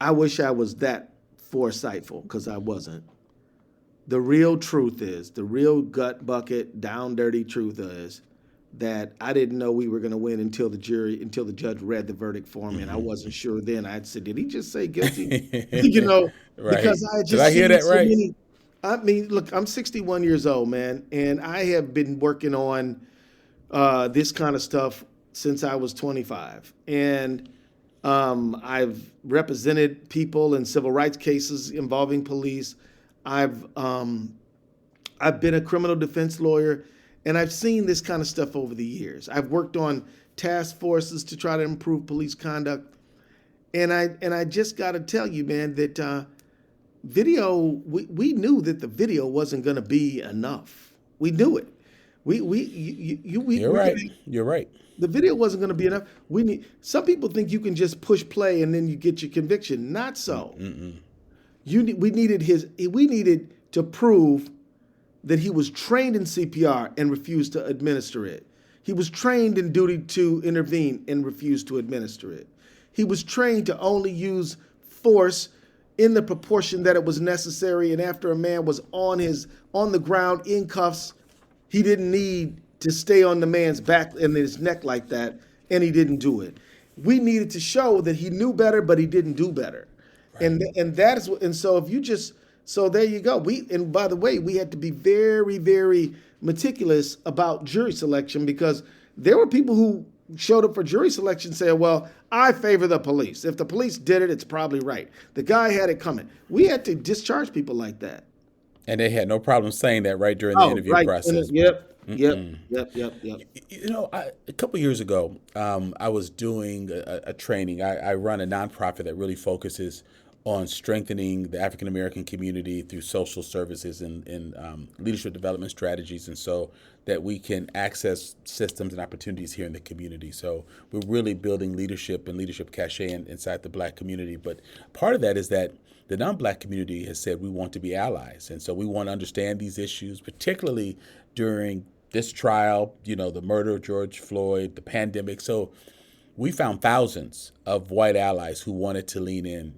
I wish I was that foresightful because I wasn't. The real truth is, the real gut bucket, down dirty truth is that I didn't know we were going to win until the judge read the verdict for me, and I wasn't sure then. I'd say, did he just say guilty? Right. Because I had Did just I hear seen that so right? many. I mean, look, I'm 61 years old, man, and I have been working on this kind of stuff since I was 25, and I've represented people in civil rights cases involving police. I've been a criminal defense lawyer, and I've seen this kind of stuff over the years. I've worked on task forces to try to improve police conduct, and I just got to tell you, man, that video. We knew that the video wasn't going to be enough. We knew it. You're right. You're right. The video wasn't going to be enough. Some people think you can just push play and then you get your conviction. Not so. We needed to prove that he was trained in CPR and refused to administer it. He was trained in duty to intervene and refused to administer it. He was trained to only use force in the proportion that it was necessary. And after a man was on the ground in cuffs, he didn't need to stay on the man's back and his neck like that, and he didn't do it. We needed to show that he knew better, but he didn't do better. Right. And that is what. And so if you just so there you go. And by the way, we had to be very, very meticulous about jury selection because there were people who showed up for jury selection saying, well, I favor the police. If the police did it, it's probably right. The guy had it coming. We had to discharge people like that. And they had no problem saying that right during the interview process. Yep. A couple years ago, I was doing a training. I run a nonprofit that really focuses on strengthening the African American community through social services and leadership development strategies, and so that we can access systems and opportunities here in the community. So we're really building leadership and leadership cachet inside the Black community. But part of that is that the non-Black community has said we want to be allies, and so we want to understand these issues, particularly during this trial, the murder of George Floyd, the pandemic. So we found thousands of white allies who wanted to lean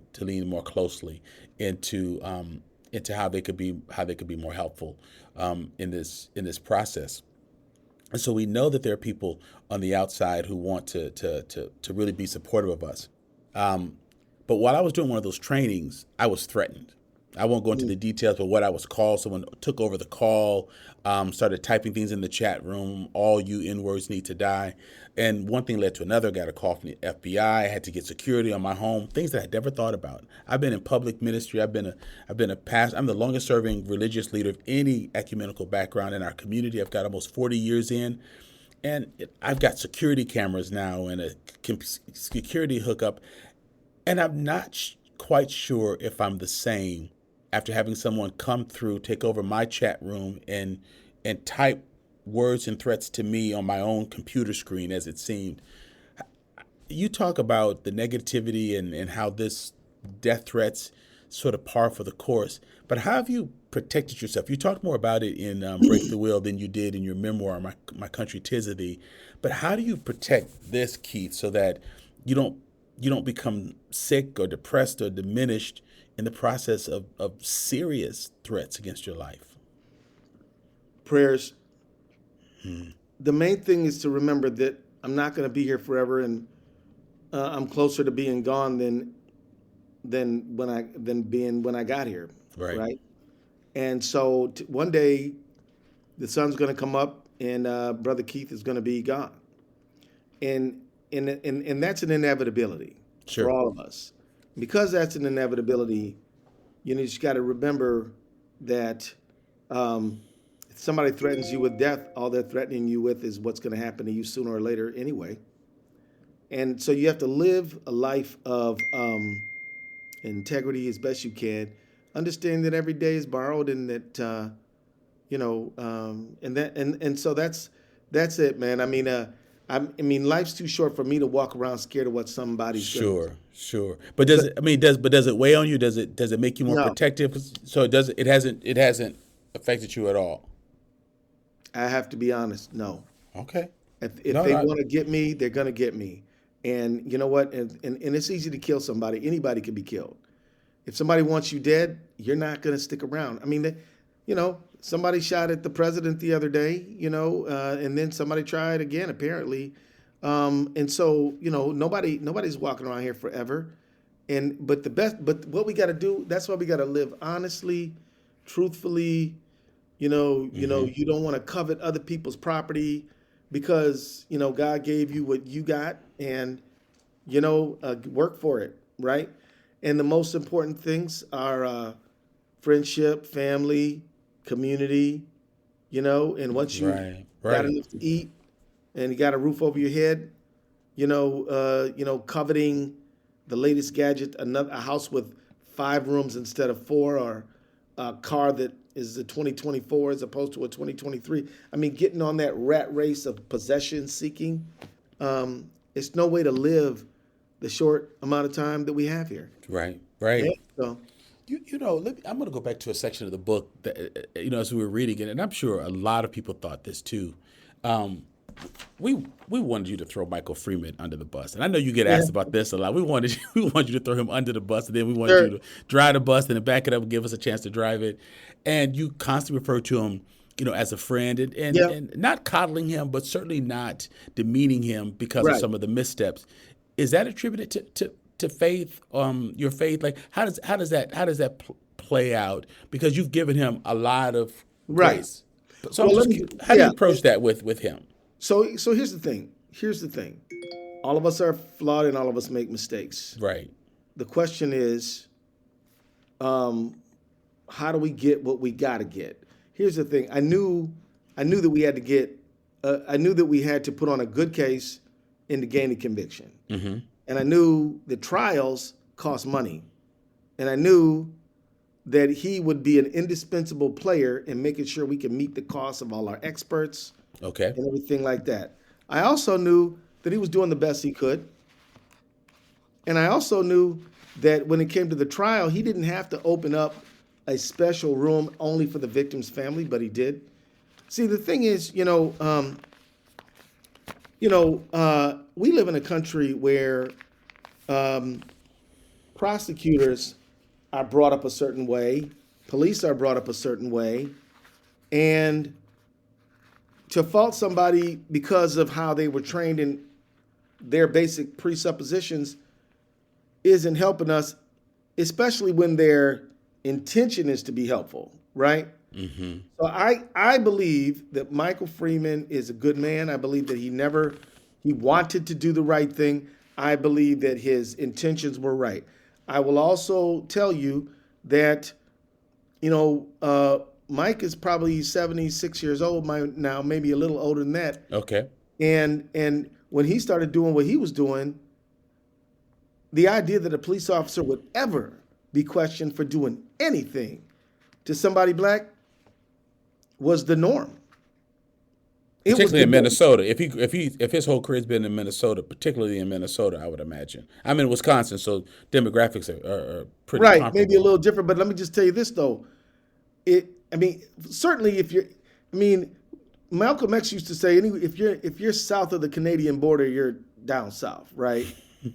more closely into how they could be more helpful in this process. And so we know that there are people on the outside who want to really be supportive of us. But while I was doing one of those trainings, I was threatened. I won't go into the details, but what I was called, someone took over the call, started typing things in the chat room, all you N-words need to die. And one thing led to another. Got a call from the FBI. I had to get security on my home, things that I never thought about. I've been in public ministry. I've been a pastor. I'm the longest serving religious leader of any ecumenical background in our community. I've got almost 40 years in. And I've got security cameras now and a security hookup. And I'm not quite sure if I'm the same after having someone come through, take over my chat room and type words and threats to me on my own computer screen, as it seemed. You talk about the negativity and how this death threats sort of par for the course, but how have you protected yourself? You talked more about it in Break the Wheel than you did in your memoir, My Country 'Tis of Thee. But how do you protect this, Kieth, so that you don't become sick or depressed or diminished in the process of serious threats against your life? Prayers. The main thing is to remember that I'm not going to be here forever, and I'm closer to being gone than when I got here. Right? And so one day the sun's going to come up, and Brother Kieth is going to be gone, and that's an inevitability for all of us. Because that's an inevitability, you just got to remember that if somebody threatens you with death, all they're threatening you with is what's going to happen to you sooner or later anyway. And so you have to live a life of integrity as best you can, understanding that every day is borrowed, and that so that's it, man. I mean, I mean, life's too short for me to walk around scared of what somebody's gonna do. Sure. But does it weigh on you? Does it make you more No. protective? So it hasn't affected you at all. I have to be honest. No. Okay. If No, they I- want to get me, they're gonna get me. And you know what? And it's easy to kill somebody. Anybody can be killed. If somebody wants you dead, you're not gonna stick around. I mean, somebody shot at the president the other day. And then somebody tried again, apparently. And so nobody's walking around here forever. But what we got to do, that's why we got to live honestly, truthfully. You don't want to covet other people's property because God gave you what you got, and work for it, right? And the most important things are friendship, family, community. And once you Right. got enough to eat and you got a roof over your head, coveting the latest gadget, a house with 5 rooms instead of 4, or a car that is a 2024 as opposed to a 2023. I mean, getting on that rat race of possession seeking, it's no way to live the short amount of time that we have here. Right. Yeah, so, I'm going to go back to a section of the book that, as we were reading it, and I'm sure a lot of people thought this too. We wanted you to throw Michael Freeman under the bus, and I know you get asked about this a lot. We wanted you to throw him under the bus, and then we wanted you to drive the bus and then back it up and give us a chance to drive it. And you constantly refer to him, as a friend, and not coddling him, but certainly not demeaning him because of some of the missteps. Is that attributed to faith? Your faith, like how does that play out? Because you've given him a lot of grace. So how do you approach that with him? So here's the thing. All of us are flawed and all of us make mistakes. Right. The question is, how do we get what we got to get? Here's the thing. I knew that we had to get. I knew that we had to put on a good case and to gain a conviction. Mm-hmm. And I knew the trials cost money. And I knew that he would be an indispensable player in making sure we can meet the cost of all our experts. Okay. And everything like that. I also knew that he was doing the best he could. And I also knew that when it came to the trial, he didn't have to open up a special room only for the victim's family, but he did. See, the thing is, we live in a country where prosecutors are brought up a certain way, police are brought up a certain way, and to fault somebody because of how they were trained in their basic presuppositions isn't helping us, especially when their intention is to be helpful, right? Mm-hmm. So I believe that Michael Freeman is a good man. I believe that he wanted to do the right thing. I believe that his intentions were right. I will also tell you that, Mike is probably 76 years old now, maybe a little older than that. Okay. And when he started doing what he was doing, the idea that a police officer would ever be questioned for doing anything to somebody black was the norm. Particularly in Minnesota. If his whole career's been in Minnesota, particularly in Minnesota, I would imagine. I'm in Wisconsin, so demographics are pretty comparable. Maybe a little different, but let me just tell you this though. Certainly Malcolm X used to say, if you're south of the Canadian border, you're down south, right?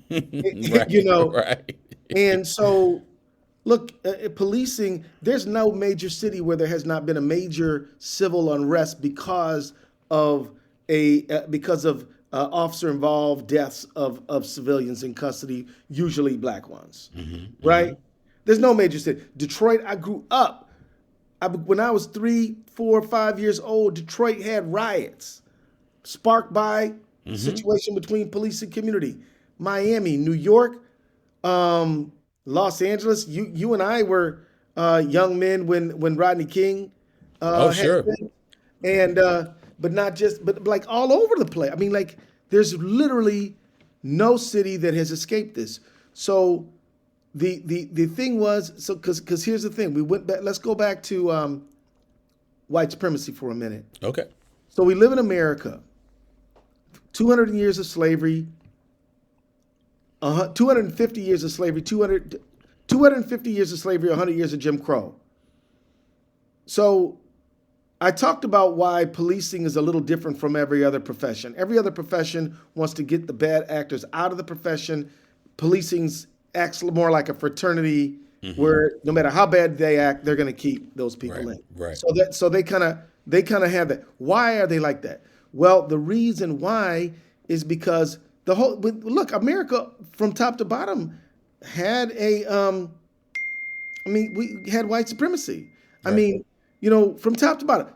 Right. And so, look, policing. There's no major city where there has not been a major civil unrest because of officer-involved deaths of civilians in custody, usually black ones, right? Mm-hmm. There's no major city. Detroit. I grew up. When I was 3, 4, 5 years old, Detroit had riots sparked by situation between police and community. Miami, New York, Los Angeles. You and I were young men when Rodney King. Sure. But not just, but like all over the place. I mean, like there's literally no city that has escaped this. So the thing was, because here's the thing, we went back. Let's go back to white supremacy for a minute. Okay. So we live in America. 200 years of slavery, 250 years of slavery, 250 years of slavery, 100 years of Jim Crow. So I talked about why policing is a little different from every other profession. Every other profession wants to get the bad actors out of the profession. Policing's acts more like a fraternity where no matter how bad they act, they're going to keep those people in. Right. So they kind of have that. Why are they like that? Well, the reason why is because America from top to bottom had we had white supremacy. Right. I mean, from top to bottom,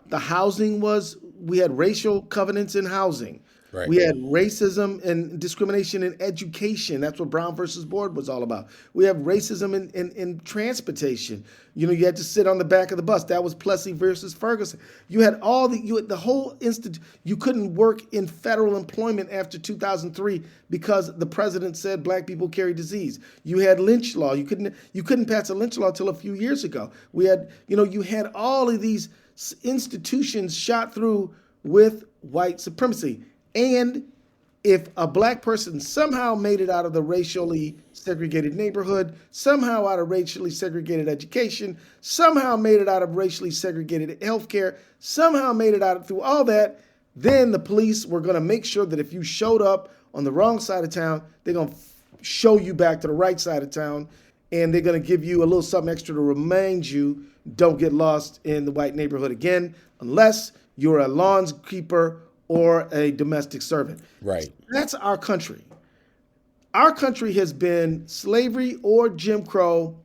we had racial covenants in housing. Right. We had racism and discrimination in education. That's what Brown versus Board was all about. We have racism in transportation. You had to sit on the back of the bus. That was Plessy versus Ferguson. You had the whole institute. You couldn't work in federal employment after 2003 because the president said black people carry disease. You had lynch law. You couldn't pass a lynch law until a few years ago. We had, you had all of these institutions shot through with white supremacy. And if a black person somehow made it out of the racially segregated neighborhood, somehow out of racially segregated education, somehow made it out of racially segregated healthcare, somehow made it out through all that, then the police were going to make sure that if you showed up on the wrong side of town, they're going to show you back to the right side of town, and they're going to give you a little something extra to remind you, don't get lost in the white neighborhood again, unless you're a lawnskeeper or a domestic servant. Right. That's our country. Our country has been slavery or Jim Crow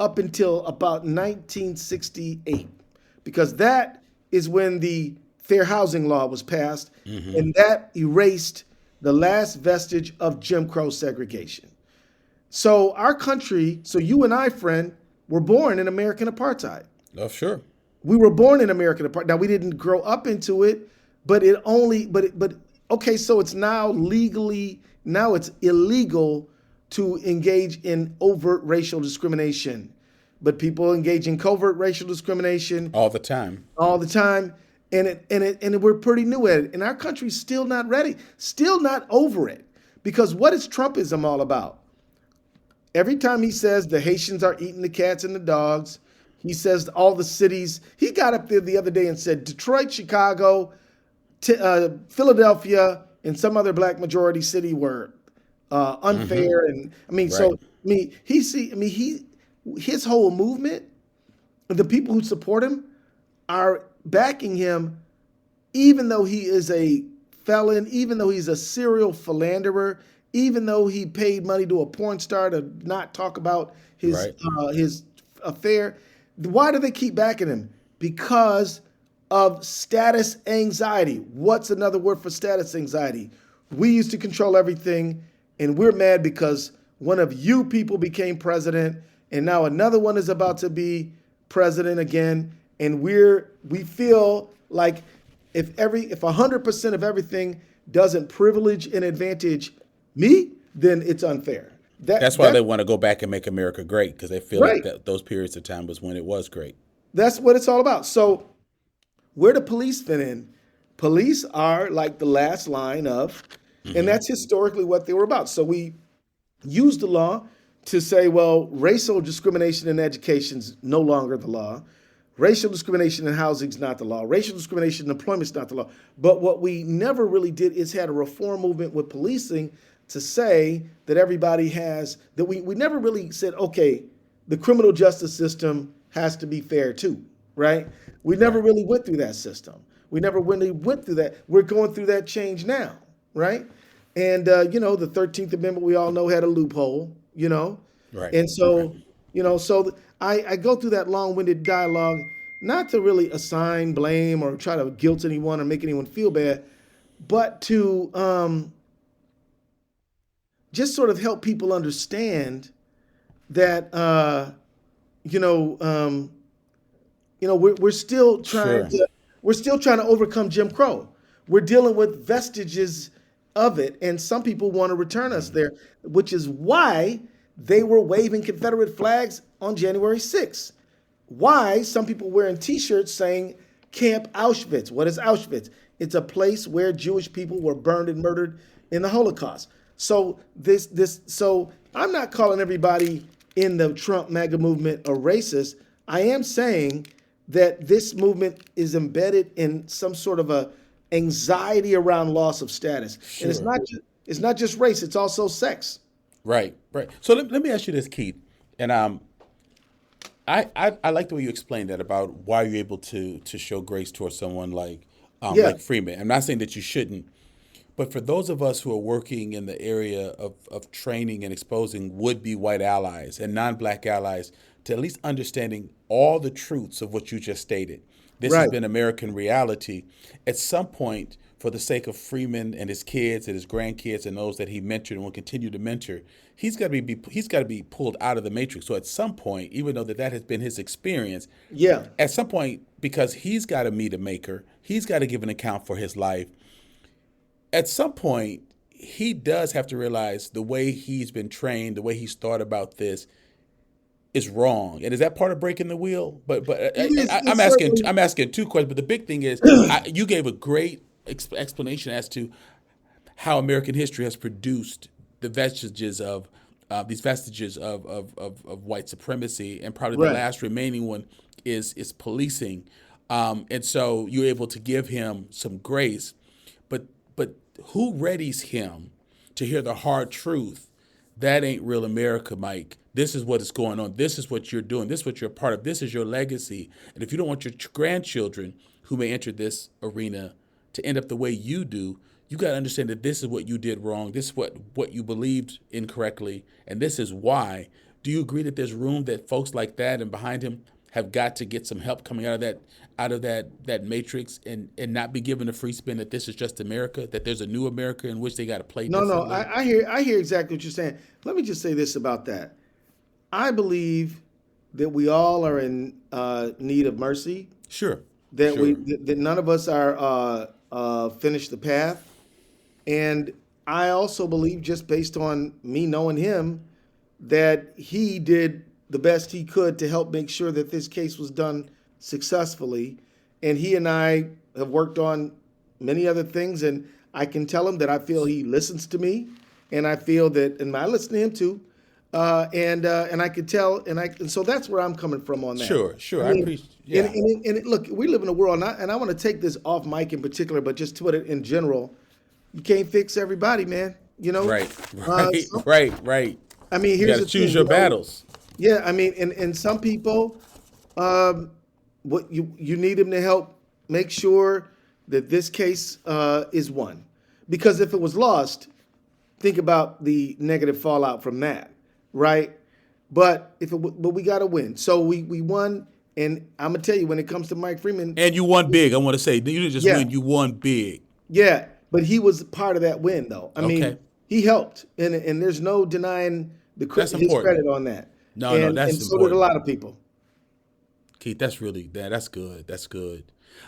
up until about 1968, because that is when the Fair Housing Law was passed, and that erased the last vestige of Jim Crow segregation. So our country, so you and I, friend, were born in American apartheid. Oh, sure. We were born in American apartheid. Now, we didn't grow up into it, but okay, so it's now it's illegal to engage in overt racial discrimination. But people engage in covert racial discrimination all the time. And we're pretty new at it. And our country's still not ready, still not over it. Because what is Trumpism all about? Every time he says the Haitians are eating the cats and the dogs, he says all the cities. He got up there the other day and said Detroit, Chicago, Philadelphia, and some other black majority city were unfair. And his whole movement, the people who support him are backing him, even though he is a felon, even though he's a serial philanderer, even though he paid money to a porn star to not talk about his affair. Why do they keep backing him? Because of status anxiety. What's another word for status anxiety? We used to control everything, and we're mad because one of you people became president, and now another one is about to be president again, and we feel like if 100% of everything doesn't privilege and advantage me, then it's unfair. That's why they want to go back and make America great, because they feel like those periods of time was when it was great. That's what it's all about. So where do police fit in? Police are like the last line of, and that's historically what they were about. So we used the law to say, well, racial discrimination in education is no longer the law. Racial discrimination in housing is not the law. Racial discrimination in employment is not the law. But what we never really did is had a reform movement with policing to say that everybody has, that we never really said, okay, the criminal justice system has to be fair too, right? We never really went through that system. We never really went through that. We're going through that change now, right? And, the 13th Amendment, we all know, had a loophole, Right. And so, I go through that long-winded dialogue, not to really assign blame or try to guilt anyone or make anyone feel bad, but to just sort of help people understand that, we're still trying to overcome Jim Crow. We're dealing with vestiges of it, and some people want to return us there, which is why they were waving Confederate flags on January 6th. Why some people wearing T-shirts saying Camp Auschwitz. What is Auschwitz? It's a place where Jewish people were burned and murdered in the Holocaust. So so I'm not calling everybody in the Trump MAGA movement a racist. I am saying that this movement is embedded in some sort of a anxiety around loss of status. Sure. And it's not just race, it's also sex. Right. So let me ask you this, Keith. And I like the way you explained that about why you're able to show grace towards someone like Freeman. I'm not saying that you shouldn't, but for those of us who are working in the area of training and exposing would-be white allies and non-black allies to at least understanding all the truths of what you just stated. This has been American reality. At some point, for the sake of Freeman and his kids and his grandkids and those that he mentored and will continue to mentor, he's got to be pulled out of the matrix. So at some point, even though that has been his experience, at some point, because he's got to meet a maker, he's got to give an account for his life. At some point, he does have to realize the way he's been trained, the way he's thought about this is wrong. And is that part of breaking the wheel? But I'm asking two questions. But the big thing is, you gave a great explanation as to how American history has produced the vestiges of white supremacy, and probably the last remaining one is policing. And so you're able to give him some grace, but who readies him to hear the hard truth? That ain't real America, Mike. This is what is going on. This is what you're doing. This is what you're a part of. This is your legacy. And if you don't want your grandchildren who may enter this arena to end up the way you do, you got to understand that this is what you did wrong. This is what you believed incorrectly, and this is why. Do you agree that there's room that folks like that and behind him have got to get some help coming out of that matrix and not be given a free spin that this is just America, that there's a new America in which they got to play differently? No, I hear exactly what you're saying. Let me just say this about that. I believe that we all are in need of mercy. Sure. That none of us are finished the path. And I also believe, just based on me knowing him, that he did the best he could to help make sure that this case was done successfully. And he and I have worked on many other things, and I can tell him that I feel he listens to me, and I feel that, and I listen to him too. And I could tell, and so that's where I'm coming from on that. Sure. I appreciate. Yeah. And look, we live in a world, and I want to take this off mic in particular, but just to put it in general, you can't fix everybody, man. You know. Right. I mean, here's you got to choose your battles. Yeah, I mean, and some people, what you need them to help make sure that this case is won, because if it was lost, think about the negative fallout from that. Right, but we got to win. So we won, and I'm gonna tell you, when it comes to Mike Freeman, and you won big. I want to say you didn't just win; you won big. Yeah, but he was part of that win, though. I mean, he helped, and there's no denying his credit on that. That's important. And so did a lot of people. Keith, that's good. That's good.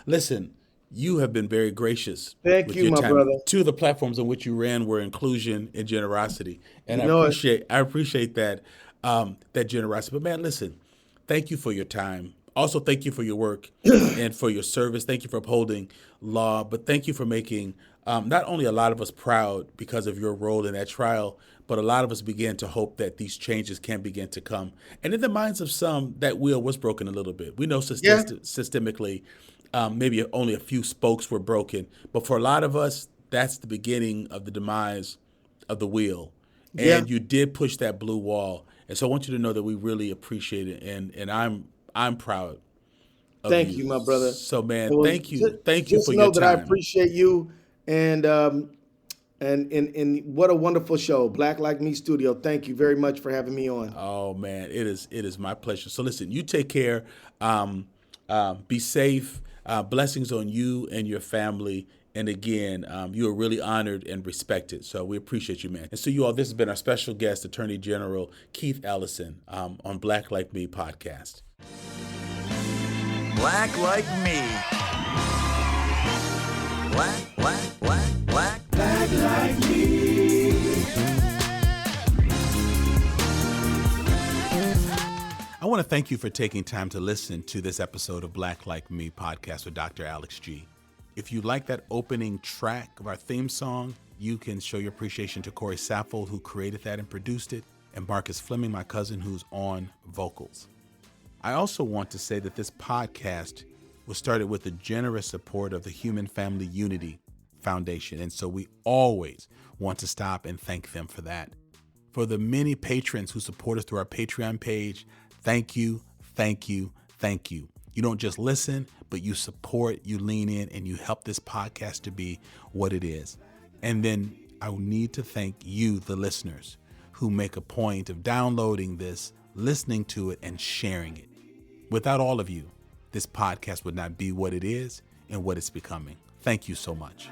Listen, you have been very gracious. Thank you, my brother. Two of the platforms on which you ran were inclusion and generosity, and I appreciate that generosity. But man, listen, thank you for your time. Also, thank you for your work and for your service. Thank you for upholding law, but thank you for making not only a lot of us proud because of your role in that trial, but a lot of us began to hope that these changes can begin to come. And in the minds of some, that wheel was broken a little bit. We know systemically. Maybe only a few spokes were broken, but for a lot of us, that's the beginning of the demise of the wheel. And you did push that blue wall, and so I want you to know that we really appreciate it, and I'm proud of you. Thank you, my brother. So, man, thank you for your time. Just know that I appreciate you, and what a wonderful show, Black Like Me Studio. Thank you very much for having me on. Oh man, it is my pleasure. So listen, you take care. Be safe. Blessings on you and your family. And again, you are really honored and respected. So we appreciate you, man. And so you all, this has been our special guest, Attorney General Kieth Ellison, on Black Like Me podcast. Black Like Me. Black like me. I want to thank you for taking time to listen to this episode of Black Like Me podcast with Dr. Alex G. If you like that opening track of our theme song, you can show your appreciation to Corey Saffold, who created that and produced it, and Marcus Fleming, my cousin, who's on vocals. I also want to say that this podcast was started with the generous support of the Human Family Unity Foundation, and so we always want to stop and thank them for that. For the many patrons who support us through our Patreon page, thank you, thank you, thank you. You don't just listen, but you support, you lean in, and you help this podcast to be what it is. And then I need to thank you, the listeners, who make a point of downloading this, listening to it, and sharing it. Without all of you, this podcast would not be what it is and what it's becoming. Thank you so much.